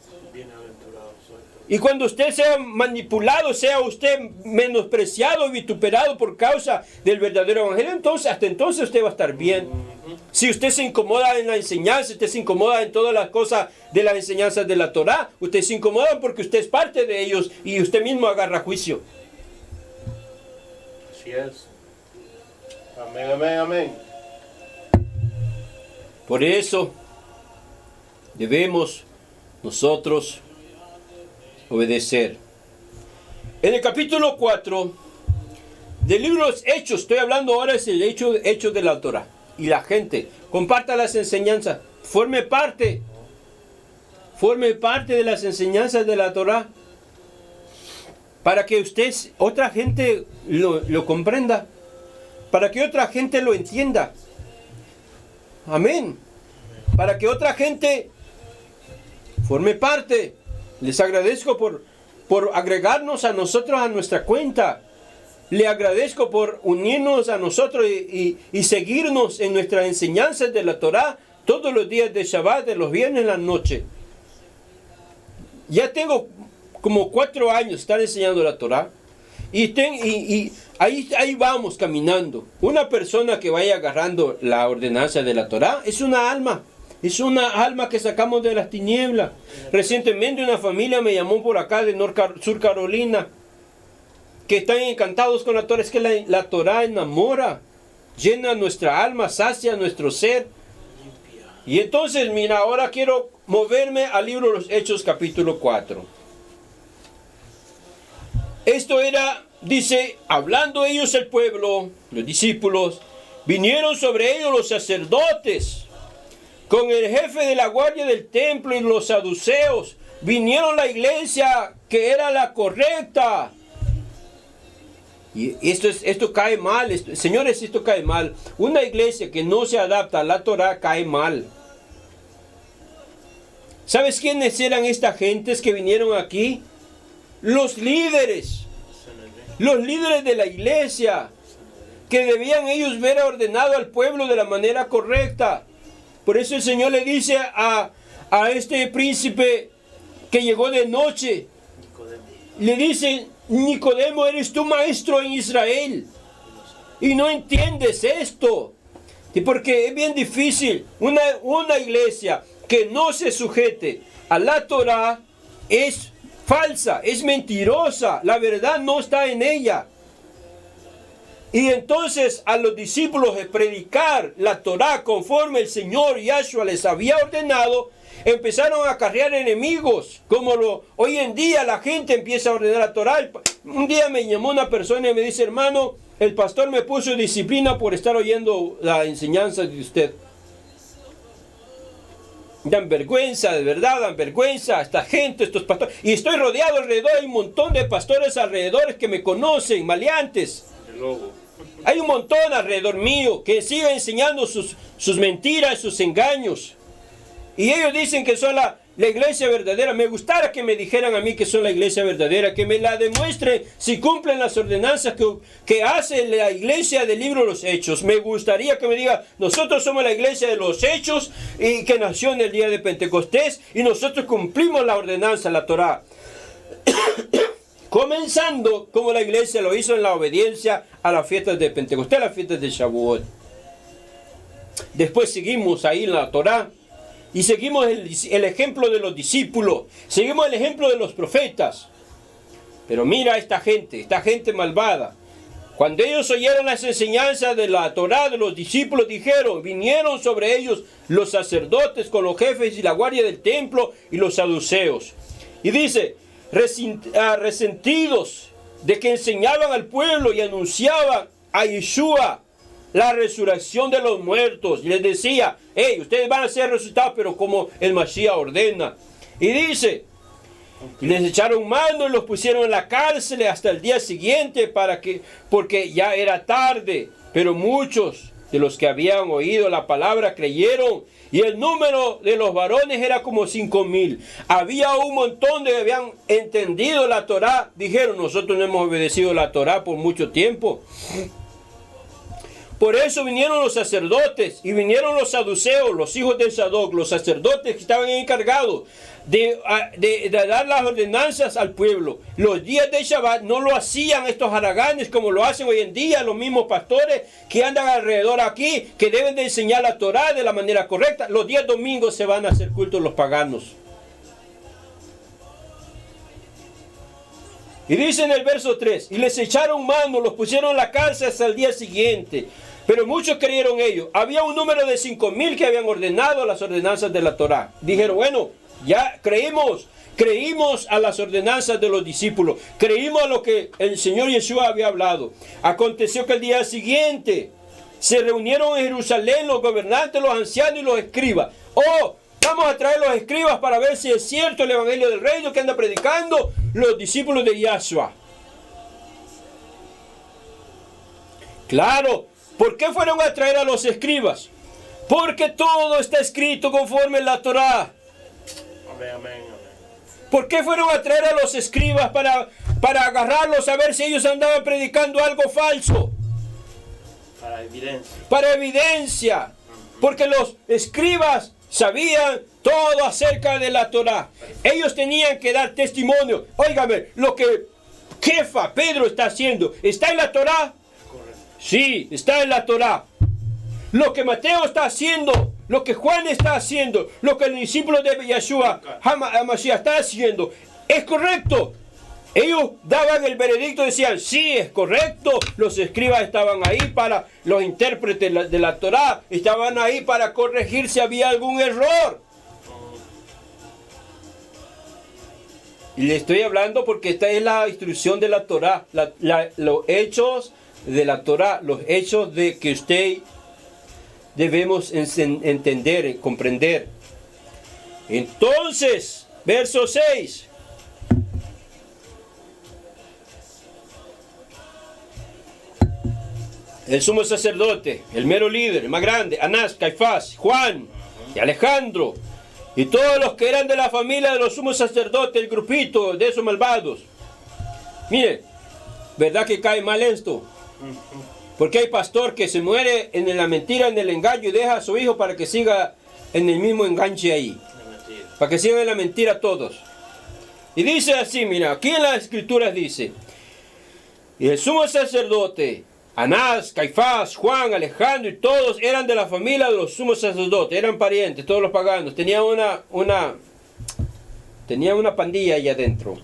Y cuando usted sea manipulado, sea usted menospreciado, vituperado por causa del verdadero evangelio, entonces, hasta entonces usted va a estar bien. Si usted se incomoda en la enseñanza, usted se incomoda en todas las cosas de las enseñanzas de la Torá, usted se incomoda porque usted es parte de ellos y usted mismo agarra juicio. Así es. Amén, amén, amén. Por eso debemos nosotros obedecer. En el capítulo 4 del libro de los Hechos, estoy hablando ahora, es el hecho de la Torá. Y la gente comparta las enseñanzas, forme parte de las enseñanzas de la Torá, para que otra gente lo comprenda, para que otra gente lo entienda. Amén. Para que otra gente forme parte. Les agradezco por agregarnos a nosotros a nuestra cuenta. Le agradezco por unirnos a nosotros y seguirnos en nuestras enseñanzas de la Torá todos los días de Shabbat, de los viernes en la noche. Ya tengo como 4 años estar enseñando la Torá. Y ahí vamos caminando. Una persona que vaya agarrando la ordenanza de la Torá es una alma. Es una alma que sacamos de las tinieblas. Recientemente una familia me llamó por acá de Sur Carolina, que están encantados con la Torá. Es que la Torá enamora, llena nuestra alma, sacia nuestro ser. Y entonces, mira, ahora quiero moverme al libro de los Hechos capítulo 4. Esto era, dice, hablando ellos el pueblo, los discípulos, vinieron sobre ellos los sacerdotes, con el jefe de la guardia del templo y los saduceos. Vinieron la iglesia que era la correcta. Y esto cae mal, señores, esto cae mal. Una iglesia que no se adapta a la Torá cae mal. ¿Sabes quiénes eran estas gentes que vinieron aquí? Los líderes de la iglesia, que debían ellos ver ordenado al pueblo de la manera correcta. Por eso el Señor le dice a este príncipe que llegó de noche, le dice: Nicodemo, eres tú maestro en Israel y no entiendes esto. Y porque es bien difícil, una iglesia que no se sujete a la Torá es falsa, es mentirosa, la verdad no está en ella. Y entonces a los discípulos de predicar la Torá conforme el Señor Yahshua les había ordenado, empezaron a acarrear enemigos, como hoy en día la gente empieza a ordenar la Torá. Un día me llamó una persona y me dice: hermano, el pastor me puso disciplina por estar oyendo la enseñanza de usted. Dan vergüenza, de verdad, dan vergüenza a esta gente, estos pastores. Y estoy rodeado alrededor, hay un montón de pastores alrededor que me conocen, maleantes. Hay un montón alrededor mío que siguen enseñando sus mentiras, sus engaños. Y ellos dicen que son la iglesia verdadera. Me gustaría que me dijeran a mí que son la iglesia verdadera, que me la demuestren si cumplen las ordenanzas que hace la iglesia del libro de los Hechos. Me gustaría que me diga: nosotros somos la iglesia de los Hechos y que nació en el día de Pentecostés y nosotros cumplimos la ordenanza, la Torá. Comenzando como la iglesia lo hizo en la obediencia a las fiestas de Pentecostés, a las fiestas de Shavuot. Después seguimos ahí en la Torá. Y seguimos el ejemplo de los discípulos. Seguimos el ejemplo de los profetas. Pero mira esta gente malvada. Cuando ellos oyeron las enseñanzas de la Torá de los discípulos, vinieron sobre ellos los sacerdotes con los jefes y la guardia del templo y los saduceos. Y dice: resentidos de que enseñaban al pueblo y anunciaban a Yeshua, la resurrección de los muertos. Y les decía, hey, ustedes van a ser resucitados, pero como el Mashiach ordena. Y dice, y les echaron mano y los pusieron en la cárcel hasta el día siguiente porque ya era tarde. Pero muchos de los que habían oído la palabra creyeron, y el número de los varones era como 5,000. Había un montón de que habían entendido la Torá. Dijeron, nosotros no hemos obedecido la Torá por mucho tiempo. Por eso vinieron los sacerdotes y vinieron los saduceos, los hijos de Sadoc, los sacerdotes que estaban encargados de dar las ordenanzas al pueblo. Los días de Shabbat no lo hacían estos haraganes como lo hacen hoy en día los mismos pastores que andan alrededor aquí, que deben de enseñar la Torá de la manera correcta. Los días domingos se van a hacer cultos los paganos. Y dice en el verso 3, y les echaron mano, los pusieron en la cárcel hasta el día siguiente. Pero muchos creyeron ellos. Había un número de 5,000 que habían ordenado las ordenanzas de la Torá. Dijeron, bueno, ya creímos a las ordenanzas de los discípulos. Creímos a lo que el Señor Yeshua había hablado. Aconteció que el día siguiente se reunieron en Jerusalén los gobernantes, los ancianos y los escribas. Oh, vamos a traer los escribas para ver si es cierto el evangelio del reino que anda predicando los discípulos de Yahshua. Claro, ¿por qué fueron a traer a los escribas? Porque todo está escrito conforme a la Torá. Amén, amén, amén. ¿Por qué fueron a traer a los escribas para agarrarlos a ver si ellos andaban predicando algo falso? Para evidencia. Para evidencia. Porque los escribas sabían todo acerca de la Torá. Ellos tenían que dar testimonio. Óigame, lo que Kefa, Pedro está haciendo, ¿está en la Torá? Correcto. Sí, está en la Torá. Lo que Mateo está haciendo, lo que Juan está haciendo, lo que el discípulo de Yeshua, Hamashiach, está haciendo, es correcto. Ellos daban el veredicto, decían, sí, es correcto. Los escribas estaban ahí para, los intérpretes de la Torá, estaban ahí para corregir si había algún error. Y le estoy hablando porque esta es la instrucción de la Torá, los hechos de la Torá, los hechos de que usted debemos entender, comprender. Entonces, verso 6. El sumo sacerdote, el mero líder, el más grande, Anás, Caifás, Juan y Alejandro, y todos los que eran de la familia de los sumos sacerdotes, el grupito de esos malvados. Mire, ¿verdad que cae mal esto? Porque hay pastor que se muere en la mentira, en el engaño, y deja a su hijo para que siga en el mismo enganche ahí. Para que sigan en la mentira todos. Y dice así, mira, aquí en las escrituras dice, y el sumo sacerdote, Anás, Caifás, Juan, Alejandro y todos eran de la familia de los sumos sacerdotes, eran parientes, todos los paganos, tenían una pandilla allá adentro.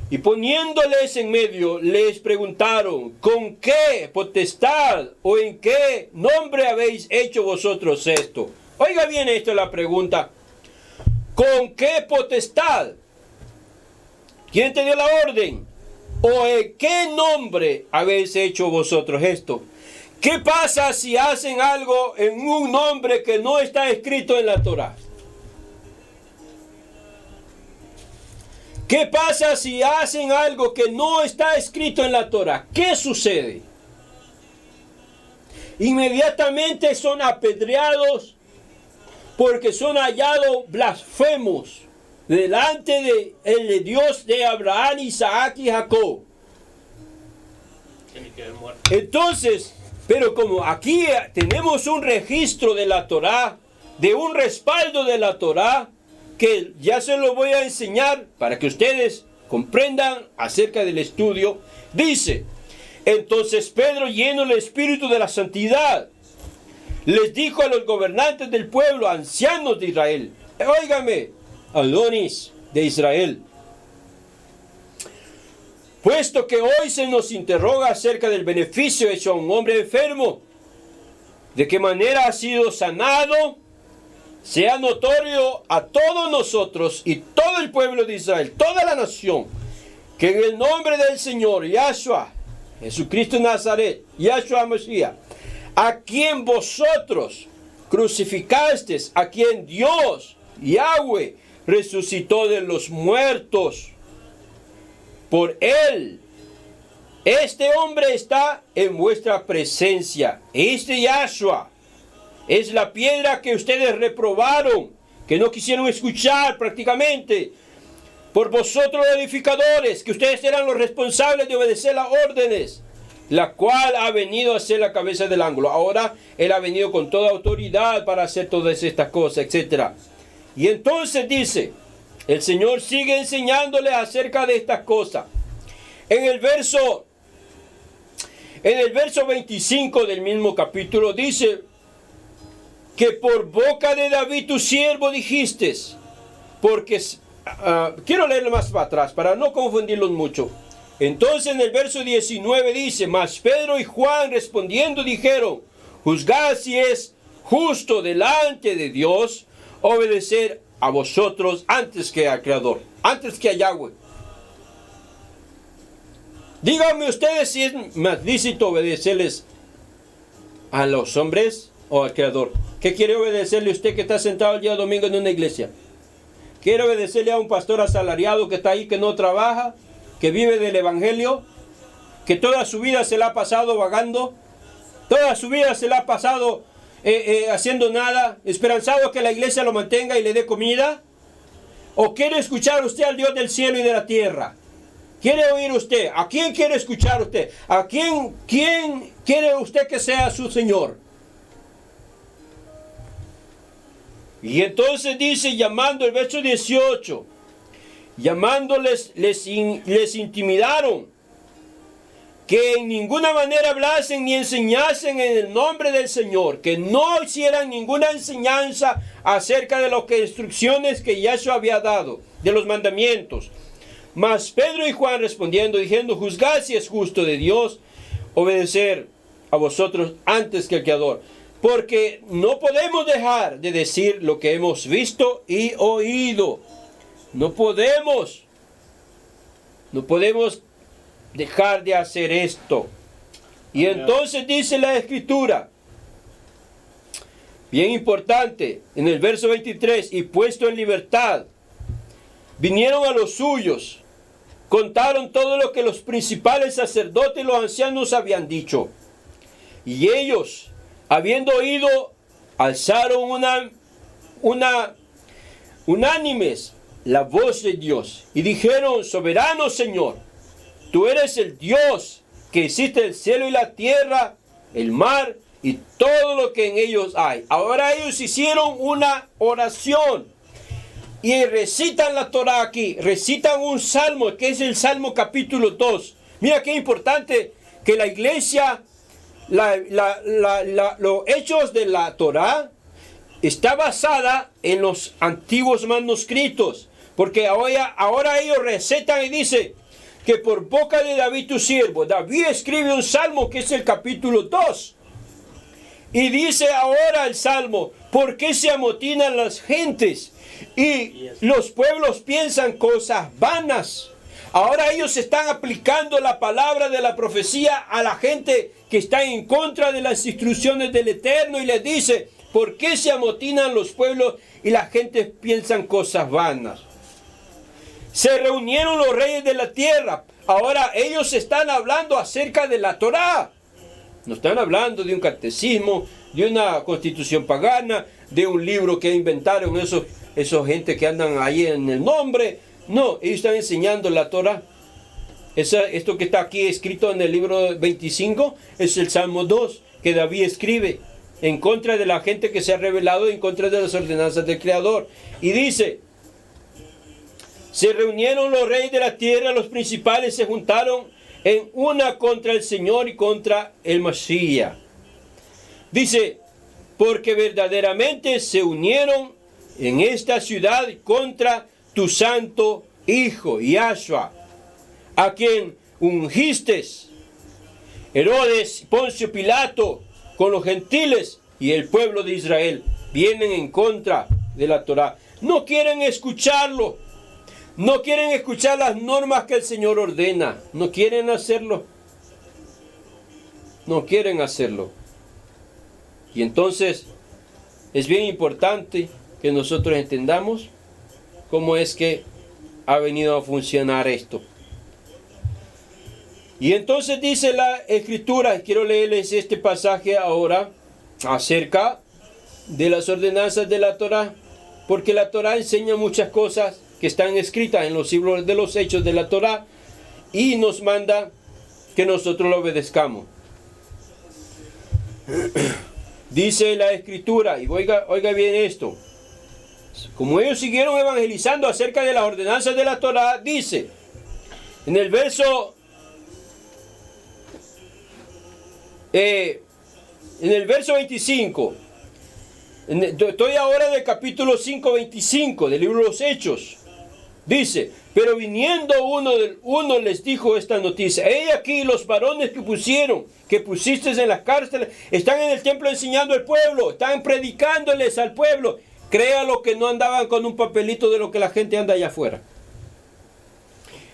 Y poniéndoles en medio, les preguntaron, ¿con qué potestad o en qué nombre habéis hecho vosotros esto? Oiga bien, esto es la pregunta. ¿Con qué potestad? ¿Quién te dio la orden? ¿O en qué nombre habéis hecho vosotros esto? ¿Qué pasa si hacen algo en un nombre que no está escrito en la Torá? ¿Qué pasa si hacen algo que no está escrito en la Torá? ¿Qué sucede? Inmediatamente son apedreados porque son hallados blasfemos delante del Dios de Abraham, Isaac y Jacob. Tiene que haber muerto. Entonces, pero como aquí tenemos un registro de la Torá, de un respaldo de la Torá, que ya se lo voy a enseñar para que ustedes comprendan acerca del estudio, dice, entonces Pedro, lleno del espíritu de la santidad, les dijo a los gobernantes del pueblo, ancianos de Israel, óigame, Adonis de Israel, puesto que hoy se nos interroga acerca del beneficio hecho a un hombre enfermo, de qué manera ha sido sanado, sea notorio a todos nosotros y todo el pueblo de Israel, toda la nación, que en el nombre del Señor Yahshua, Jesucristo de Nazaret, Yahshua Mashiach, a quien vosotros crucificasteis, a quien Dios, Yahweh, resucitó de los muertos. Por él, este hombre está en vuestra presencia. Este Yahshua es la piedra que ustedes reprobaron, que no quisieron escuchar prácticamente. Por vosotros los edificadores, que ustedes eran los responsables de obedecer las órdenes, la cual ha venido a ser la cabeza del ángulo. Ahora él ha venido con toda autoridad para hacer todas estas cosas, etc. Y entonces dice, el Señor sigue enseñándoles acerca de estas cosas. En el verso 25 del mismo capítulo dice que por boca de David tu siervo dijiste, porque quiero leerlo más para atrás para no confundirlos mucho. Entonces en el verso 19 dice, mas Pedro y Juan respondiendo dijeron, juzgad si es justo delante de Dios obedecer a vosotros antes que al Creador, antes que a Yahweh. Díganme ustedes si es más lícito obedecerles a los hombres o al Creador. ¿Qué quiere obedecerle usted que está sentado el día domingo en una iglesia? ¿Quiere obedecerle a un pastor asalariado que está ahí, que no trabaja, que vive del evangelio, que toda su vida se la ha pasado vagando, toda su vida se la ha pasado haciendo nada, esperanzado que la iglesia lo mantenga y le dé comida? ¿O quiere escuchar usted al Dios del cielo y de la tierra? ¿Quiere oír usted? ¿A quién quiere escuchar usted? ¿A quién quiere usted que sea su Señor? Y entonces dice, llamando el verso 18, llamándoles, les intimidaron, que en ninguna manera hablasen ni enseñasen en el nombre del Señor, que no hicieran ninguna enseñanza acerca de las instrucciones que Yahshua había dado, de los mandamientos. Mas Pedro y Juan respondiendo, diciendo, juzgad si es justo de Dios obedecer a vosotros antes que al Creador. Porque no podemos dejar de decir lo que hemos visto y oído. No podemos dejar de hacer esto. Y entonces dice la Escritura, bien importante, en el verso 23, y puesto en libertad, vinieron a los suyos, contaron todo lo que los principales sacerdotes y los ancianos habían dicho. Y ellos, habiendo oído, alzaron unánimes la voz de Dios y dijeron, soberano Señor, tú eres el Dios que hiciste el cielo y la tierra, el mar y todo lo que en ellos hay. Ahora ellos hicieron una oración y recitan la Torah aquí, recitan un salmo que es el Salmo capítulo 2. Mira qué importante que la iglesia, los hechos de la Torah está basada en los antiguos manuscritos, porque ahora ellos recetan y dice que por boca de David tu siervo, David escribe un salmo que es el capítulo 2, y dice ahora el salmo, ¿por qué se amotinan las gentes y los pueblos piensan cosas vanas? Ahora ellos están aplicando la palabra de la profecía a la gente que está en contra de las instrucciones del Eterno y les dice, ¿por qué se amotinan los pueblos y la gente piensan cosas vanas? Se reunieron los reyes de la tierra. Ahora ellos están hablando acerca de la Torah. No están hablando de un catecismo, de una constitución pagana, de un libro que inventaron esos gente que andan ahí en el nombre. No, ellos están enseñando la Torah. Esto que está aquí escrito en el libro 25 es el Salmo 2 que David escribe en contra de la gente que se ha rebelado, en contra de las ordenanzas del Creador. Y dice, se reunieron los reyes de la tierra, los principales se juntaron en una contra el Señor y contra el Mashiach. Dice, porque verdaderamente se unieron en esta ciudad contra tu santo Hijo, Yahshua, a quien ungiste, Herodes, Poncio Pilato, con los gentiles y el pueblo de Israel, vienen en contra de la Torah. No quieren escucharlo. No quieren escuchar las normas que el Señor ordena. No quieren hacerlo. no quieren hacerlo. Y entonces es bien importante que nosotros entendamos cómo es que ha venido a funcionar esto. Y entonces dice la Escritura, quiero leerles este pasaje ahora acerca de las ordenanzas de la Torá, porque la Torá enseña muchas cosas que están escritas en los libros de los hechos de la Torá y nos manda que nosotros lo obedezcamos. Dice la Escritura, y oiga bien esto, como ellos siguieron evangelizando acerca de las ordenanzas de la Torá, dice en el verso 25, estoy ahora en el capítulo 5, 25 del libro de los Hechos, dice, pero viniendo uno les dijo esta noticia, he aquí los varones que pusiste en las cárceles, están en el templo enseñando al pueblo, están predicándoles al pueblo. Créalo que no andaban con un papelito de lo que la gente anda allá afuera.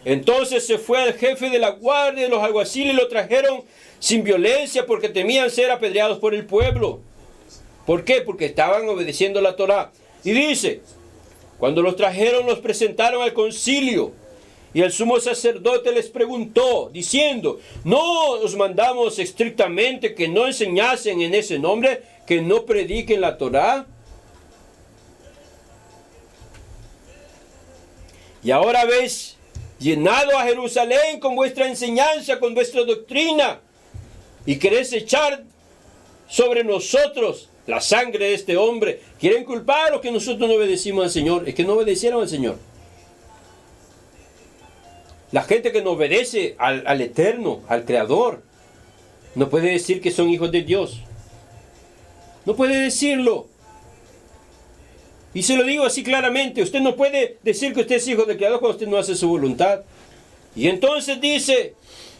Entonces se fue al jefe de la guardia de los alguaciles y lo trajeron sin violencia porque temían ser apedreados por el pueblo. ¿Por qué? Porque estaban obedeciendo la Torá. Y dice, cuando los trajeron los presentaron al concilio y el sumo sacerdote les preguntó diciendo, ¿no os mandamos estrictamente que no enseñasen en ese nombre, que no prediquen la Torá? Y ahora habéis llenado a Jerusalén con vuestra enseñanza, con vuestra doctrina, y queréis echar sobre nosotros la sangre de este hombre. Quieren culpar a los que nosotros no obedecimos al Señor. Es que no obedecieron al Señor. La gente que no obedece al Eterno, al Creador, no puede decir que son hijos de Dios. No puede decirlo. Y se lo digo así claramente, usted no puede decir que usted es hijo del Creador cuando usted no hace su voluntad. Y entonces dice,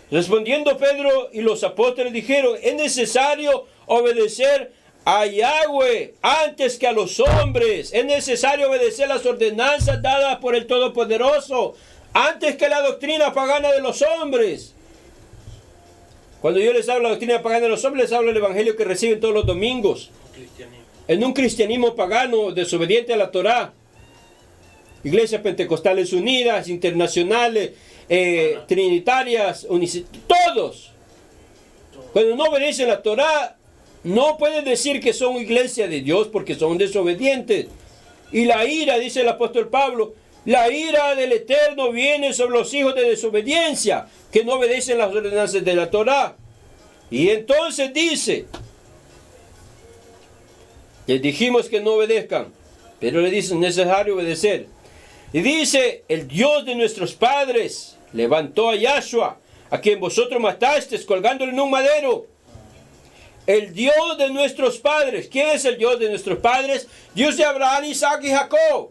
respondiendo Pedro y los apóstoles dijeron, es necesario obedecer a Yahweh antes que a los hombres. Es necesario obedecer las ordenanzas dadas por el Todopoderoso antes que la doctrina pagana de los hombres. Cuando yo les hablo de la doctrina pagana de los hombres, les hablo del evangelio que reciben todos los domingos. En un cristianismo pagano, desobediente a la Torá. Iglesias pentecostales unidas, internacionales, trinitarias, todos. Cuando no obedecen la Torá, no pueden decir que son iglesia de Dios porque son desobedientes. Y la ira, dice el apóstol Pablo, la ira del Eterno viene sobre los hijos de desobediencia, que no obedecen las ordenanzas de la Torá. Y entonces dice, les dijimos que no obedezcan, pero le dicen necesario obedecer. Y dice, el Dios de nuestros padres levantó a Yahshua, a quien vosotros matasteis colgándolo en un madero. El Dios de nuestros padres. ¿Quién es el Dios de nuestros padres? Dios de Abraham, Isaac y Jacob.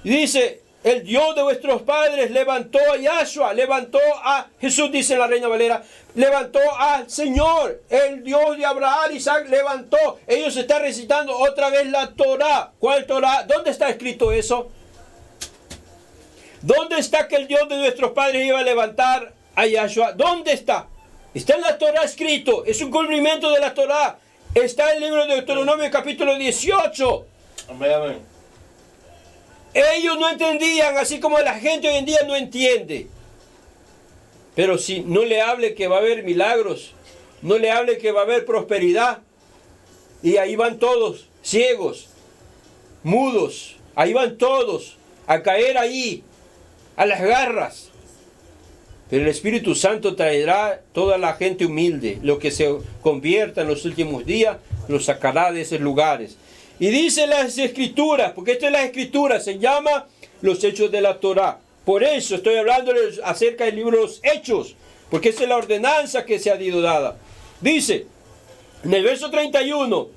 Y dice, el Dios de vuestros padres levantó a Yahshua, levantó a Jesús, dice la Reina Valera, levantó al Señor, el Dios de Abraham, Isaac, levantó. Ellos están recitando otra vez la Torá. ¿Cuál Torá? ¿Dónde está escrito eso? ¿Dónde está que el Dios de nuestros padres iba a levantar a Yahshua? ¿Dónde está? Está en la Torá escrito, es un cumplimiento de la Torá. Está en el libro de Deuteronomio capítulo 18. Amén, amén. Ellos no entendían, así como la gente hoy en día no entiende. Pero si no le hable que va a haber milagros, no le hable que va a haber prosperidad, y ahí van todos, ciegos, mudos, ahí van todos a caer ahí, a las garras. Pero el Espíritu Santo traerá toda la gente humilde, lo que se convierta en los últimos días, los sacará de esos lugares. Y dice las Escrituras, porque esto es la Escritura, se llama los Hechos de la Torá. Por eso estoy hablando acerca del libro de los Hechos, porque esa es la ordenanza que se ha sido dada. Dice, en el verso 31,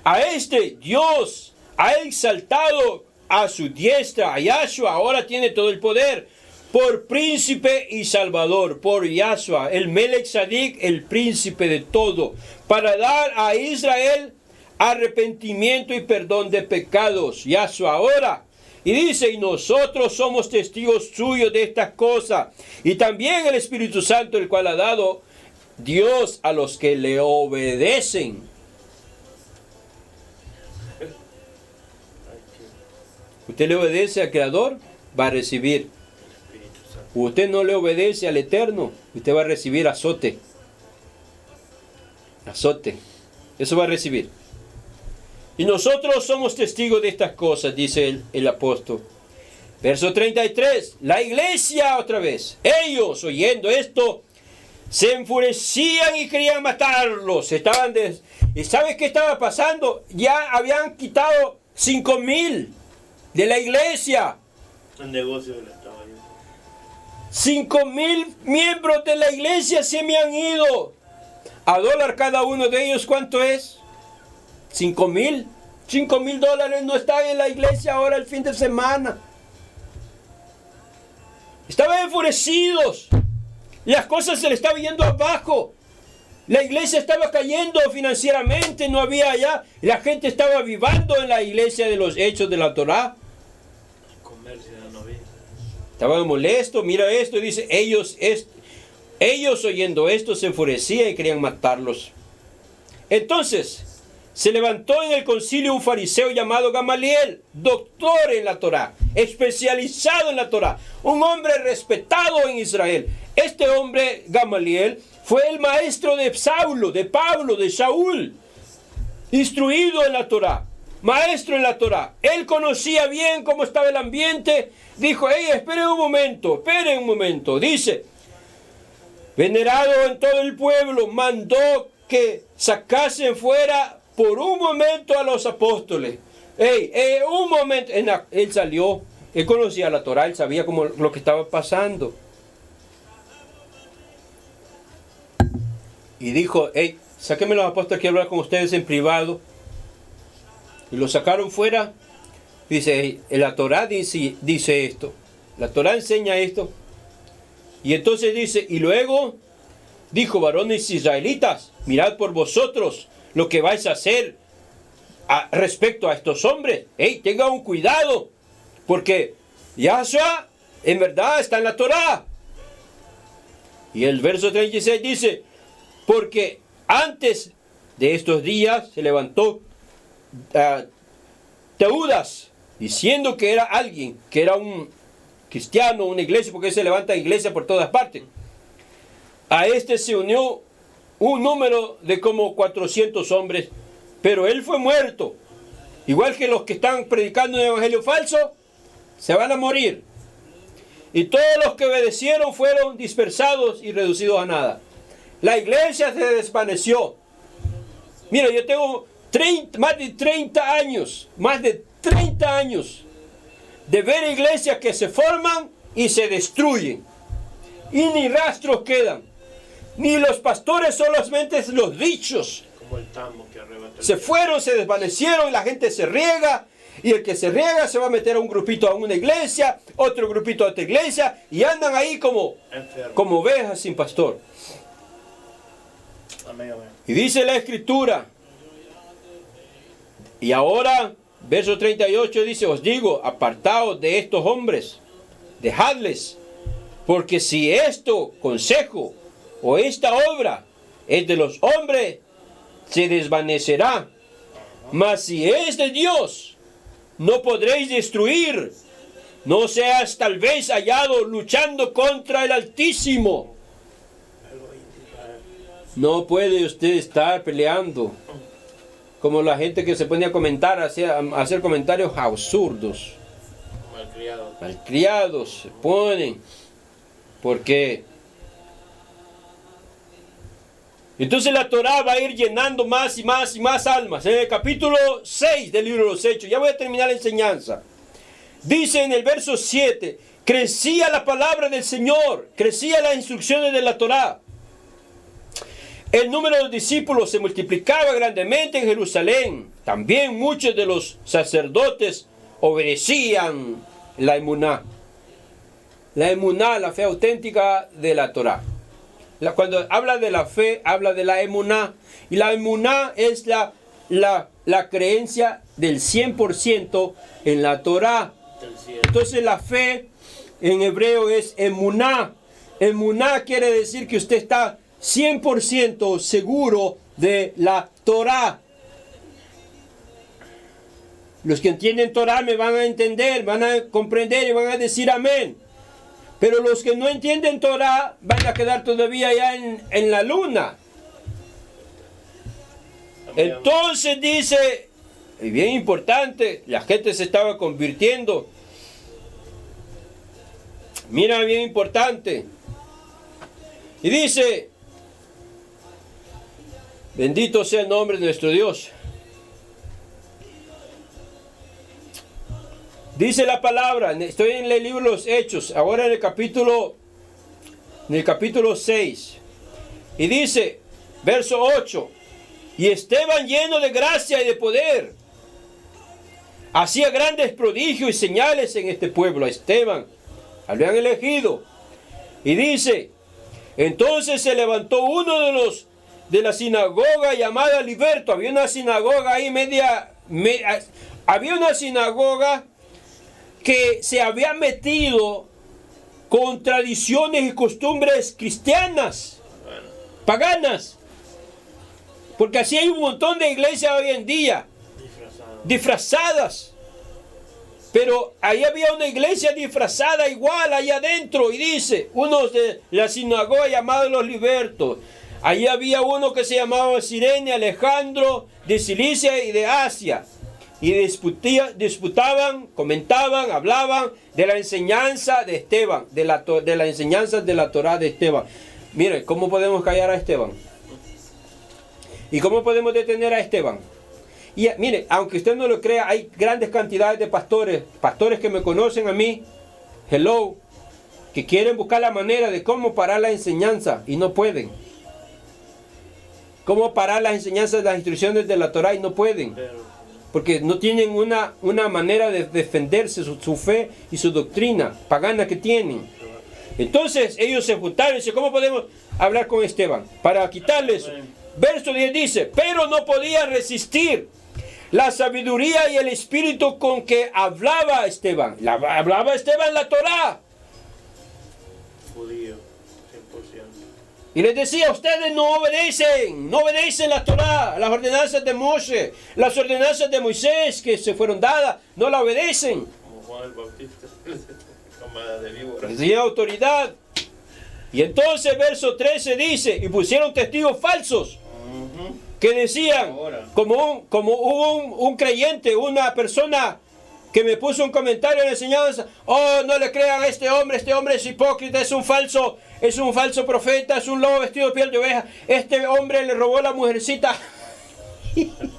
a este Dios ha exaltado a su diestra, a Yahshua, ahora tiene todo el poder, por príncipe y salvador, por Yahshua, el Melech Sadik, el príncipe de todo, para dar a Israel arrepentimiento y perdón de pecados. Yahshua ahora. Y dice, y nosotros somos testigos suyos de estas cosas. Y también el Espíritu Santo, el cual ha dado Dios a los que le obedecen. Usted le obedece al Creador, va a recibir. Espíritu Santo. Usted no le obedece al Eterno, usted va a recibir azote. Azote. Eso va a recibir. Y nosotros somos testigos de estas cosas, dice el apóstol. Verso 33. La iglesia, otra vez. Ellos, oyendo esto, se enfurecían y querían matarlos. ¿Y sabes qué estaba pasando? Ya habían quitado 5,000 de la iglesia. El negocio le estaba yendo. 5,000 miembros de la iglesia se me han ido. A dólar cada uno de ellos, ¿cuánto es? 5,000. $5,000 no están en la iglesia ahora el fin de semana. Estaban enfurecidos. Las cosas se le estaban yendo abajo. La iglesia estaba cayendo financieramente, no había allá. La gente estaba avivando en la iglesia de los hechos de la Torá. El comercio ya no había. Estaban molestos, mira esto, y dice, ellos oyendo esto se enfurecían y querían matarlos. Entonces, se levantó en el concilio un fariseo llamado Gamaliel, doctor en la Torá, especializado en la Torá, un hombre respetado en Israel. Este hombre, Gamaliel, fue el maestro de Saulo, de Pablo, de Saúl, instruido en la Torá, maestro en la Torá. Él conocía bien cómo estaba el ambiente. Dijo, esperen un momento. Dice, venerado en todo el pueblo, mandó que sacasen fuera por un momento a los apóstoles. Un momento. Él salió, él conocía la Torá, él sabía lo que estaba pasando. Y dijo, sáquenme los apóstoles, quiero hablar con ustedes en privado. Y lo sacaron fuera. Dice, la Torá dice esto. La Torá enseña esto. Y entonces dice, y luego dijo, varones israelitas, mirad por vosotros lo que vais a hacer respecto a estos hombres. Tengan un cuidado, porque Yahshua en verdad está en la Torá. Y el verso 36 dice, porque antes de estos días se levantó Teudas, diciendo que era alguien, que era un cristiano, una iglesia, porque se levanta iglesia por todas partes. A este se unió un número de como 400 hombres, pero él fue muerto. Igual que los que están predicando un evangelio falso, se van a morir. Y todos los que obedecieron fueron dispersados y reducidos a nada. La iglesia se desvaneció. Mira, yo tengo más de 30 años de ver iglesias que se forman y se destruyen. Y ni rastros quedan. Ni los pastores, solamente los dichos. Como el tambo que arrebata el Se fueron, se desvanecieron, la gente se riega. Y el que se riega se va a meter a un grupito a una iglesia, otro grupito a otra iglesia. Y andan ahí como ovejas sin pastor. Amén. Y dice la Escritura. Y ahora, verso 38 dice, os digo, apartaos de estos hombres, dejadles, porque si esto consejo o esta obra es de los hombres, se desvanecerá. Mas si es de Dios, no podréis destruir. No seas tal vez hallado luchando contra el Altísimo. No puede usted estar peleando como la gente que se pone a comentar, a hacer comentarios absurdos. Malcriados se ponen. Porque entonces la Torá va a ir llenando más y más y más almas. En el capítulo 6 del libro de los Hechos, ya voy a terminar la enseñanza. Dice en el verso 7, crecía la palabra del Señor, crecía las instrucciones de la Torá. El número de discípulos se multiplicaba grandemente en Jerusalén. También muchos de los sacerdotes obedecían la emuná. La emuná, la fe auténtica de la Torá. Cuando habla de la fe, habla de la emuná. Y la emuná es la creencia del 100% en la Torá. Entonces la fe en hebreo es emuná. Emuná quiere decir que usted está 100% seguro de la Torá. Los que entienden Torá me van a entender, van a comprender y van a decir amén. Pero los que no entienden Torá van a quedar todavía ya en la luna. Entonces dice, y bien importante, la gente se estaba convirtiendo. Mira, bien importante. Y dice, bendito sea el nombre de nuestro Dios. Dice la palabra, estoy en el libro de los Hechos, ahora en el capítulo 6. Y dice, verso 8, y Esteban, lleno de gracia y de poder, hacía grandes prodigios y señales en este pueblo. A Esteban habían elegido. Y dice, entonces se levantó uno de la sinagoga llamada Liberto. Había una sinagoga ahí había una sinagoga que se había metido con tradiciones y costumbres cristianas, paganas. Porque así hay un montón de iglesias hoy en día, disfrazadas. Pero ahí había una iglesia disfrazada igual allá adentro. Y dice, unos de la sinagoga llamados los Libertos. Allí había uno que se llamaba Sirene, Alejandro, de Cilicia y de Asia. Y disputaban, comentaban, hablaban de la enseñanza de Esteban, de la enseñanza de la Torá de Esteban. Miren, ¿cómo podemos callar a Esteban? ¿Y cómo podemos detener a Esteban? Y mire, aunque usted no lo crea, hay grandes cantidades de pastores que me conocen a mí, que quieren buscar la manera de cómo parar la enseñanza y no pueden. Cómo parar las enseñanzas, las instrucciones de la Torá y no pueden. Porque no tienen una manera de defenderse su fe y su doctrina pagana que tienen. Entonces ellos se juntaron y dicen, ¿cómo podemos hablar con Esteban? Para quitarles. Verso 10 dice, pero no podía resistir la sabiduría y el espíritu con que hablaba Esteban. Hablaba Esteban la Torá. Judío, 100%. Y les decía, ustedes no obedecen la Torá, las ordenanzas de Moshe, las ordenanzas de Moisés que se fueron dadas, no la obedecen. Como Juan el Bautista, camada de víbora. Les dio autoridad. Y entonces verso 13 dice, y pusieron testigos falsos que decían, como hubo un creyente, una persona que me puso un comentario en la enseñanza, oh, no le crean a este hombre es hipócrita, es un falso profeta, es un lobo vestido de piel de oveja, este hombre le robó a la mujercita.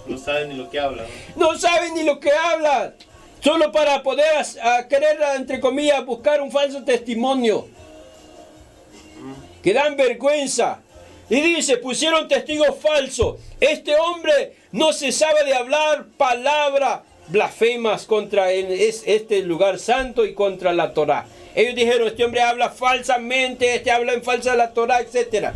No saben ni lo que hablan. No saben ni lo que hablan, solo para poder querer, entre comillas, buscar un falso testimonio, que dan vergüenza. Y dice, pusieron testigos falsos. Este hombre no cesaba de hablar palabras blasfemas contra este lugar santo y contra la Torá. Ellos dijeron, este hombre habla falsamente, este habla en falsa la Torá, etc.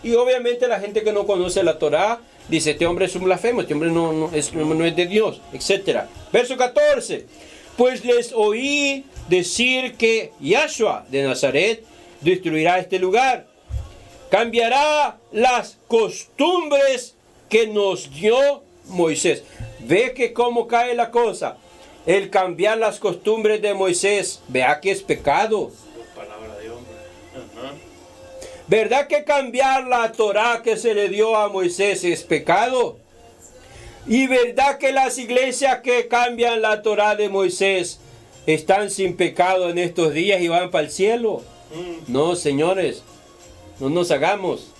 Y obviamente la gente que no conoce la Torá dice, este hombre es un blasfemo, este hombre no es de Dios, etc. Verso 14. Pues les oí decir que Yahshua de Nazaret destruirá este lugar. Cambiará las costumbres que nos dio Moisés. Ve que cómo cae la cosa. El cambiar las costumbres de Moisés, vea que es pecado. Palabra de hombre. ¿Verdad que cambiar la Torá que se le dio a Moisés es pecado? ¿Y verdad que las iglesias que cambian la Torá de Moisés están sin pecado en estos días y van para el cielo? No, señores. No nos hagamos.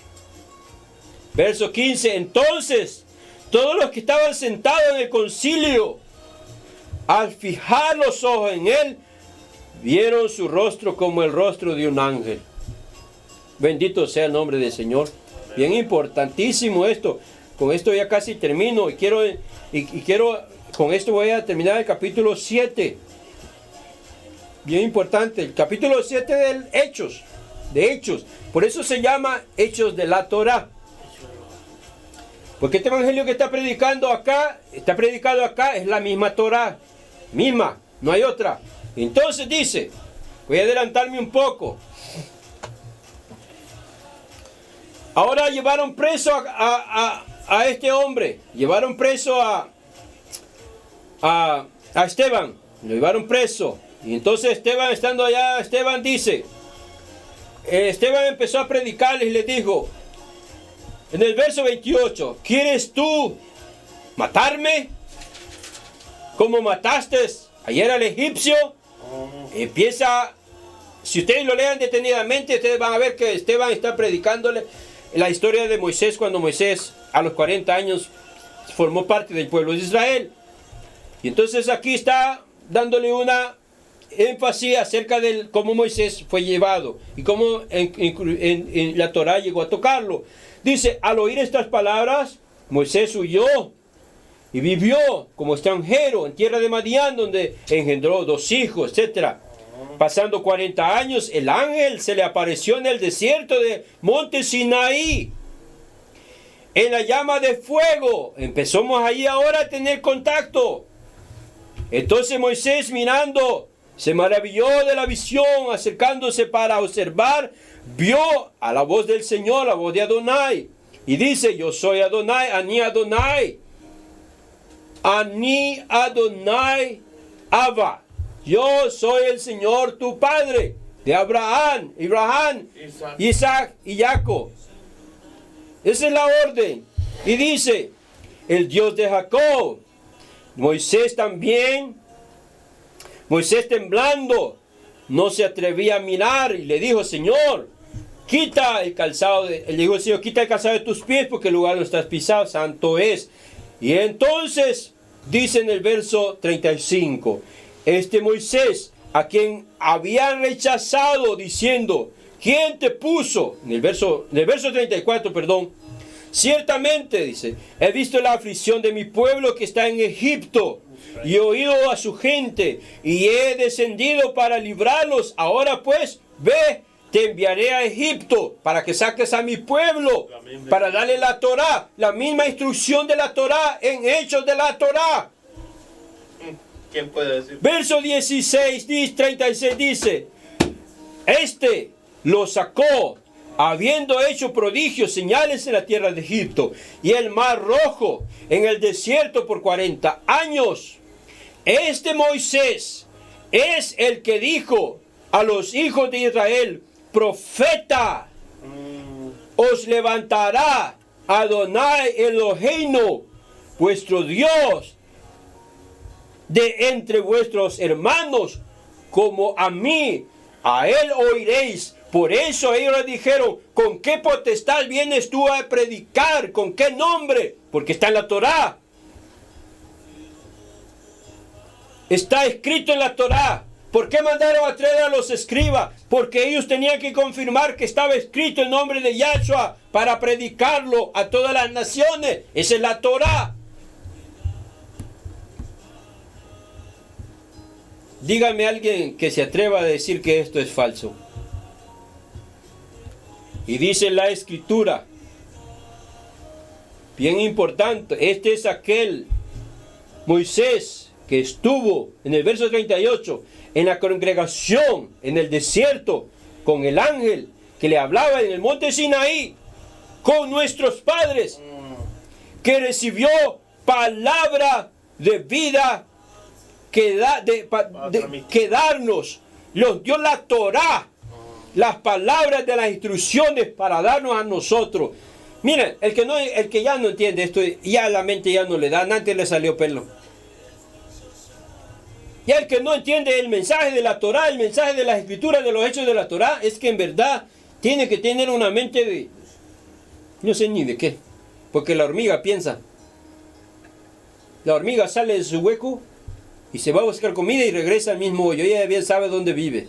Verso 15. Entonces, todos los que estaban sentados en el concilio, al fijar los ojos en él, vieron su rostro como el rostro de un ángel. Bendito sea el nombre del Señor. Bien importantísimo esto. Con esto ya casi termino. Y quiero con esto voy a terminar el capítulo 7. Bien importante. El capítulo 7 de Hechos. Por eso se llama Hechos de la Torá. Porque este evangelio que está predicado acá, es la misma Torá. Misma, no hay otra. Entonces dice, voy a adelantarme un poco. Ahora llevaron preso a este hombre. Llevaron preso a Esteban. Lo llevaron preso. Y entonces Esteban, estando allá, Esteban dice, Esteban empezó a predicarles y les dijo, en el verso 28, ¿quieres tú matarme? Como mataste ayer al egipcio. Empieza, si ustedes lo lean detenidamente, ustedes van a ver que Esteban está predicándole la historia de Moisés, cuando Moisés a los 40 años formó parte del pueblo de Israel. Y entonces aquí está dándole una énfasis acerca de cómo Moisés fue llevado y cómo en la Torá llegó a tocarlo. Dice, al oír estas palabras, Moisés huyó y vivió como extranjero en tierra de Madián, donde engendró 2 hijos, etc. Pasando 40 años, el ángel se le apareció en el desierto de monte Sinaí, en la llama de fuego. Empezamos ahí ahora a tener contacto. Entonces Moisés, mirando, se maravilló de la visión, acercándose para observar, vio a la voz del Señor, la voz de Adonai, y dice, yo soy Adonai, Ani Adonai, Ani Adonai Abba, yo soy el Señor tu Padre, de Abraham, Isaac y Jacob. Esa es la orden. Y dice, el Dios de Jacob. Moisés también, Moisés temblando, no se atrevía a mirar y le dijo, Señor, quita el calzado, le dijo el Señor, quita el calzado de tus pies porque el lugar donde estás pisado, santo es. Y entonces, dice en el verso 35, este Moisés, a quien habían rechazado diciendo, ¿quién te puso? En el verso 34, perdón. Ciertamente, dice, he visto la aflicción de mi pueblo que está en Egipto, y he oído a su gente, y he descendido para librarlos. Ahora pues, ve, te enviaré a Egipto para que saques a mi pueblo, para darle la Torá, la misma instrucción de la Torá, en hechos de la Torá. ¿Quién puede decir? Verso 36 dice, este lo sacó, habiendo hecho prodigios, señales en la tierra de Egipto y el mar rojo en el desierto por 40 años. Este Moisés es el que dijo a los hijos de Israel, profeta, os levantará Adonai Eloheinu, vuestro Dios, de entre vuestros hermanos, como a mí, a él oiréis. Por eso ellos le dijeron, ¿con qué potestad vienes tú a predicar? ¿Con qué nombre? Porque está en la Torá. Está escrito en la Torá. ¿Por qué mandaron a traer a los escribas? Porque ellos tenían que confirmar que estaba escrito el nombre de Yahshua para predicarlo a todas las naciones. Esa es la Torá. Dígame alguien que se atreva a decir que esto es falso. Y dice la Escritura, bien importante, este es aquel Moisés que estuvo en el verso 38 en la congregación en el desierto con el ángel que le hablaba en el monte Sinaí con nuestros padres, que recibió palabra de vida que darnos, nos dio la Torá, las palabras de las instrucciones para darnos a nosotros. Miren, el que ya no entiende esto, ya la mente ya no le da, antes le salió pelo. Y el que no entiende el mensaje de la Torá, el mensaje de las escrituras, de los hechos de la Torá, es que en verdad tiene que tener una mente de, no sé ni de qué, porque la hormiga piensa. La hormiga sale de su hueco y se va a buscar comida y regresa al mismo hoyo. Ella bien sabe dónde vive.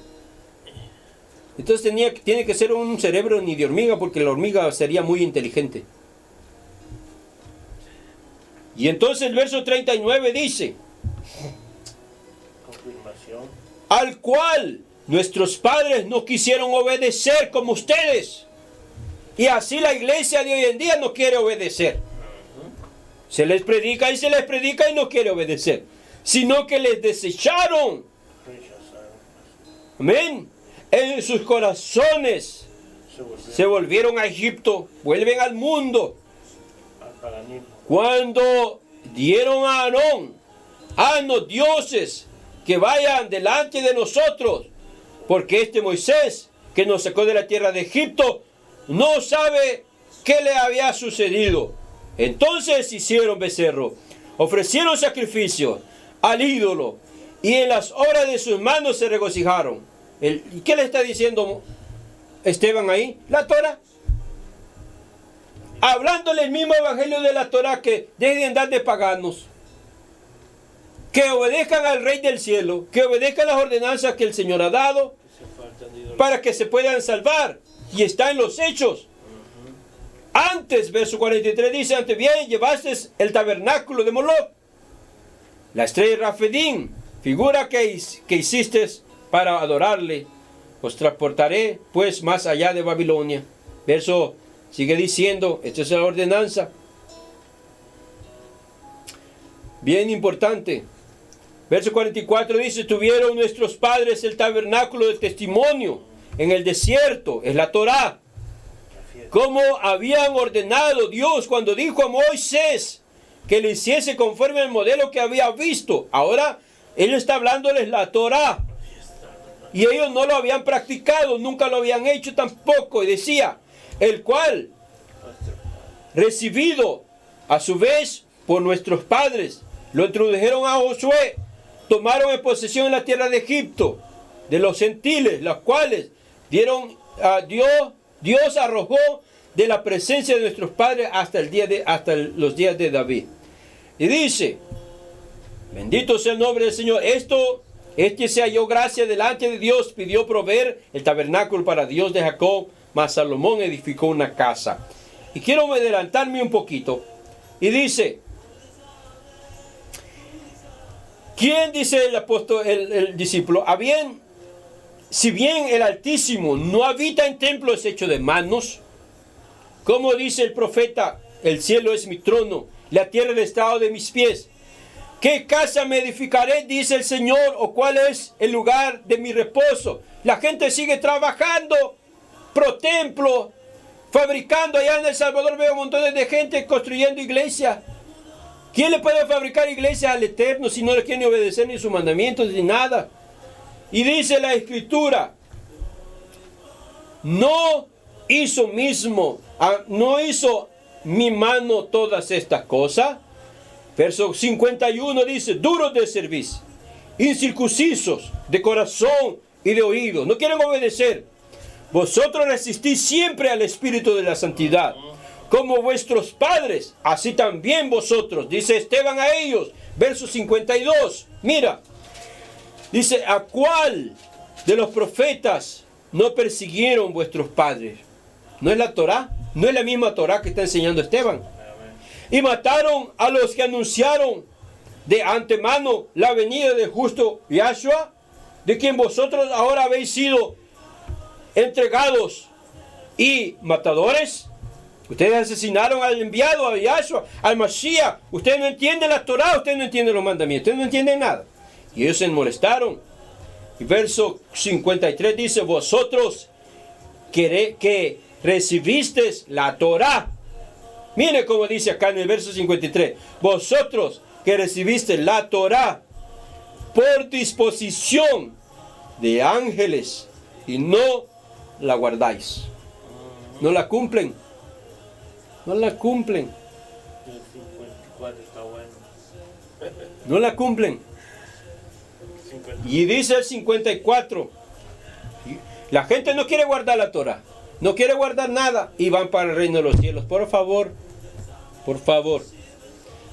Entonces tiene que ser un cerebro ni de hormiga, porque la hormiga sería muy inteligente. Y entonces el verso 39 dice, confirmación, al cual nuestros padres no quisieron obedecer como ustedes. Y así la iglesia de hoy en día no quiere obedecer. Se les predica y no quiere obedecer, sino que les desecharon. rechazaron, Amén. En sus corazones Se volvió volvieron a Egipto, vuelven al mundo. al paganismo. Cuando dieron a Aarón, haznos dioses que vayan delante de nosotros, porque este Moisés que nos sacó de la tierra de Egipto no sabe qué le había sucedido. Entonces hicieron becerro, ofrecieron sacrificio al ídolo y en las obras de sus manos se regocijaron. ¿Y qué le está diciendo Esteban ahí? La Torah. Hablándole el mismo evangelio de la Torah, que dejen de andar de paganos, que obedezcan al Rey del cielo, que obedezcan las ordenanzas que el Señor ha dado para que se puedan salvar. Y está en los hechos. Antes, verso 43 dice, antes bien llevaste el tabernáculo de Moloch, la estrella de Rafedín, figura que hiciste para adorarle. Os transportaré pues más allá de Babilonia. Verso sigue diciendo, esta es la ordenanza. Bien importante. Verso 44 dice, tuvieron nuestros padres el tabernáculo del testimonio en el desierto, es la Torah. Como habían ordenado Dios cuando dijo a Moisés que le hiciese conforme al modelo que había visto. Ahora él está hablándoles la Torah. Y ellos no lo habían practicado, nunca lo habían hecho tampoco. Y decía, el cual, recibido a su vez por nuestros padres, lo introdujeron a Josué, tomaron en posesión en la tierra de Egipto, de los gentiles, los cuales dieron a Dios arrojó de la presencia de nuestros padres hasta los días de David. Y dice, bendito sea el nombre del Señor. Este se halló gracia delante de Dios, pidió proveer el tabernáculo para Dios de Jacob, mas Salomón edificó una casa. Y quiero adelantarme un poquito. Y dice, ¿quién dice el apóstol, el discípulo? Si bien el Altísimo no habita en templos hechos de manos, como dice el profeta, el cielo es mi trono, la tierra el estrado de mis pies. ¿Qué casa me edificaré, dice el Señor, o cuál es el lugar de mi reposo? La gente sigue trabajando pro templo, fabricando. Allá en El Salvador veo montones de gente construyendo iglesias. ¿Quién le puede fabricar iglesias al Eterno si no le quiere obedecer ni sus mandamientos ni nada? Y dice la Escritura, no hizo mi mano todas estas cosas. Verso 51 dice, duros de cerviz, incircuncisos de corazón y de oído, no quieren obedecer. Vosotros resistís siempre al Espíritu de la Santidad, como vuestros padres, así también vosotros, dice Esteban a ellos. Verso 52, mira, dice, ¿a cuál de los profetas no persiguieron vuestros padres? ¿No es la Torá? ¿No es la misma Torá que está enseñando Esteban? Y mataron a los que anunciaron de antemano la venida del justo Yahshua, de quien vosotros ahora habéis sido entregados y matadores. Ustedes asesinaron al enviado, a Yahshua, al Mashiach. Ustedes no entienden la Torá, ustedes no entienden los mandamientos, ustedes no entienden nada. Y ellos se molestaron. Y verso 53 dice, vosotros que recibisteis la Torá. Mire cómo dice acá en el verso 53. Vosotros que recibiste la Torá por disposición de ángeles y no la guardáis. No la cumplen. No la cumplen. El 54 está bueno. No la cumplen. 50. Y dice el 54. La gente no quiere guardar la Torá. No quiere guardar nada y van para el reino de los cielos. Por favor. Por favor.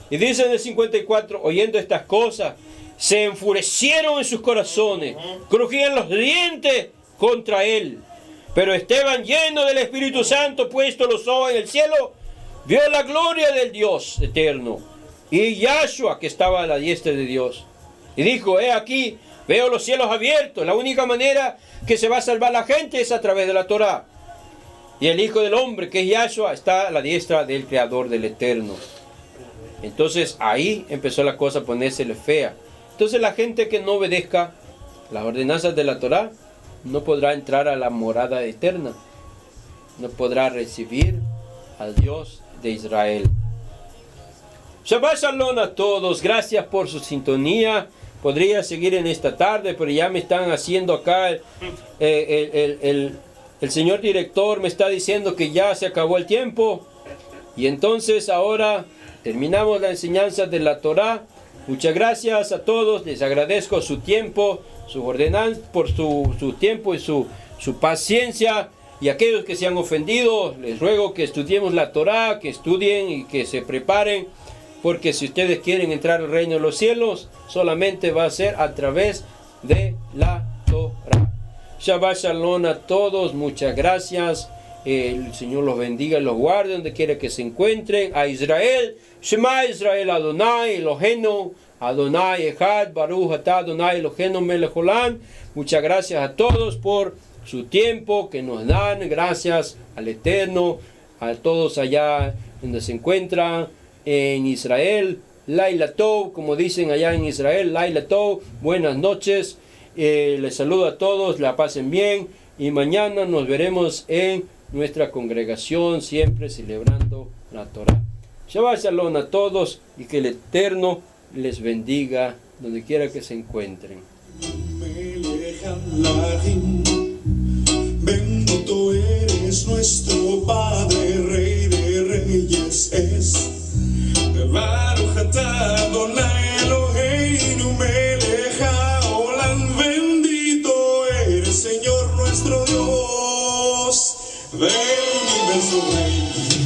Y dice en el 54, oyendo estas cosas, se enfurecieron en sus corazones, crujían los dientes contra él. Pero Esteban, lleno del Espíritu Santo, puesto los ojos en el cielo, vio la gloria del Dios eterno y Yahshua que estaba a la diestra de Dios. Y dijo, he aquí, veo los cielos abiertos. La única manera que se va a salvar la gente es a través de la Torá. Y el Hijo del Hombre, que es Yahshua, está a la diestra del Creador del Eterno. Entonces ahí empezó la cosa a ponérsele fea. Entonces la gente que no obedezca las ordenanzas de la Torá no podrá entrar a la morada eterna. no podrá recibir al Dios de Israel. Shabbat Shalom a todos, gracias por su sintonía. Podría seguir en esta tarde, pero ya me están haciendo acá, el señor director me está diciendo que ya se acabó el tiempo. Y entonces ahora terminamos la enseñanza de la Torá. Muchas gracias a todos, les agradezco su tiempo, su ordenanza, por su tiempo y su paciencia. Y aquellos que se han ofendido, les ruego que estudiemos la Torá, que estudien y que se preparen. Porque si ustedes quieren entrar al reino de los cielos, solamente va a ser a través de la Torá. Shabbat Shalom a todos, muchas gracias. El Señor los bendiga y los guarde donde quiera que se encuentren. A Israel, Shema Israel Adonai Eloheinu, Adonai Echad, Baruch atah Adonai Eloheinu melech olam. Muchas gracias a todos por su tiempo que nos dan. Gracias al Eterno, a todos allá donde se encuentran. En Israel, Laila Tov, como dicen allá en Israel, Laila Tov, buenas noches, les saludo a todos, la pasen bien y mañana nos veremos en nuestra congregación, siempre celebrando la Torá. Shabbat Shalom a todos y que el Eterno les bendiga donde quiera que se encuentren. Bendito eres nuestro Padre, Rey de Reyes es. Baruch atah Adonai Eloheinu melech haolam. Bendito eres, Señor nuestro Dios del universo Rey.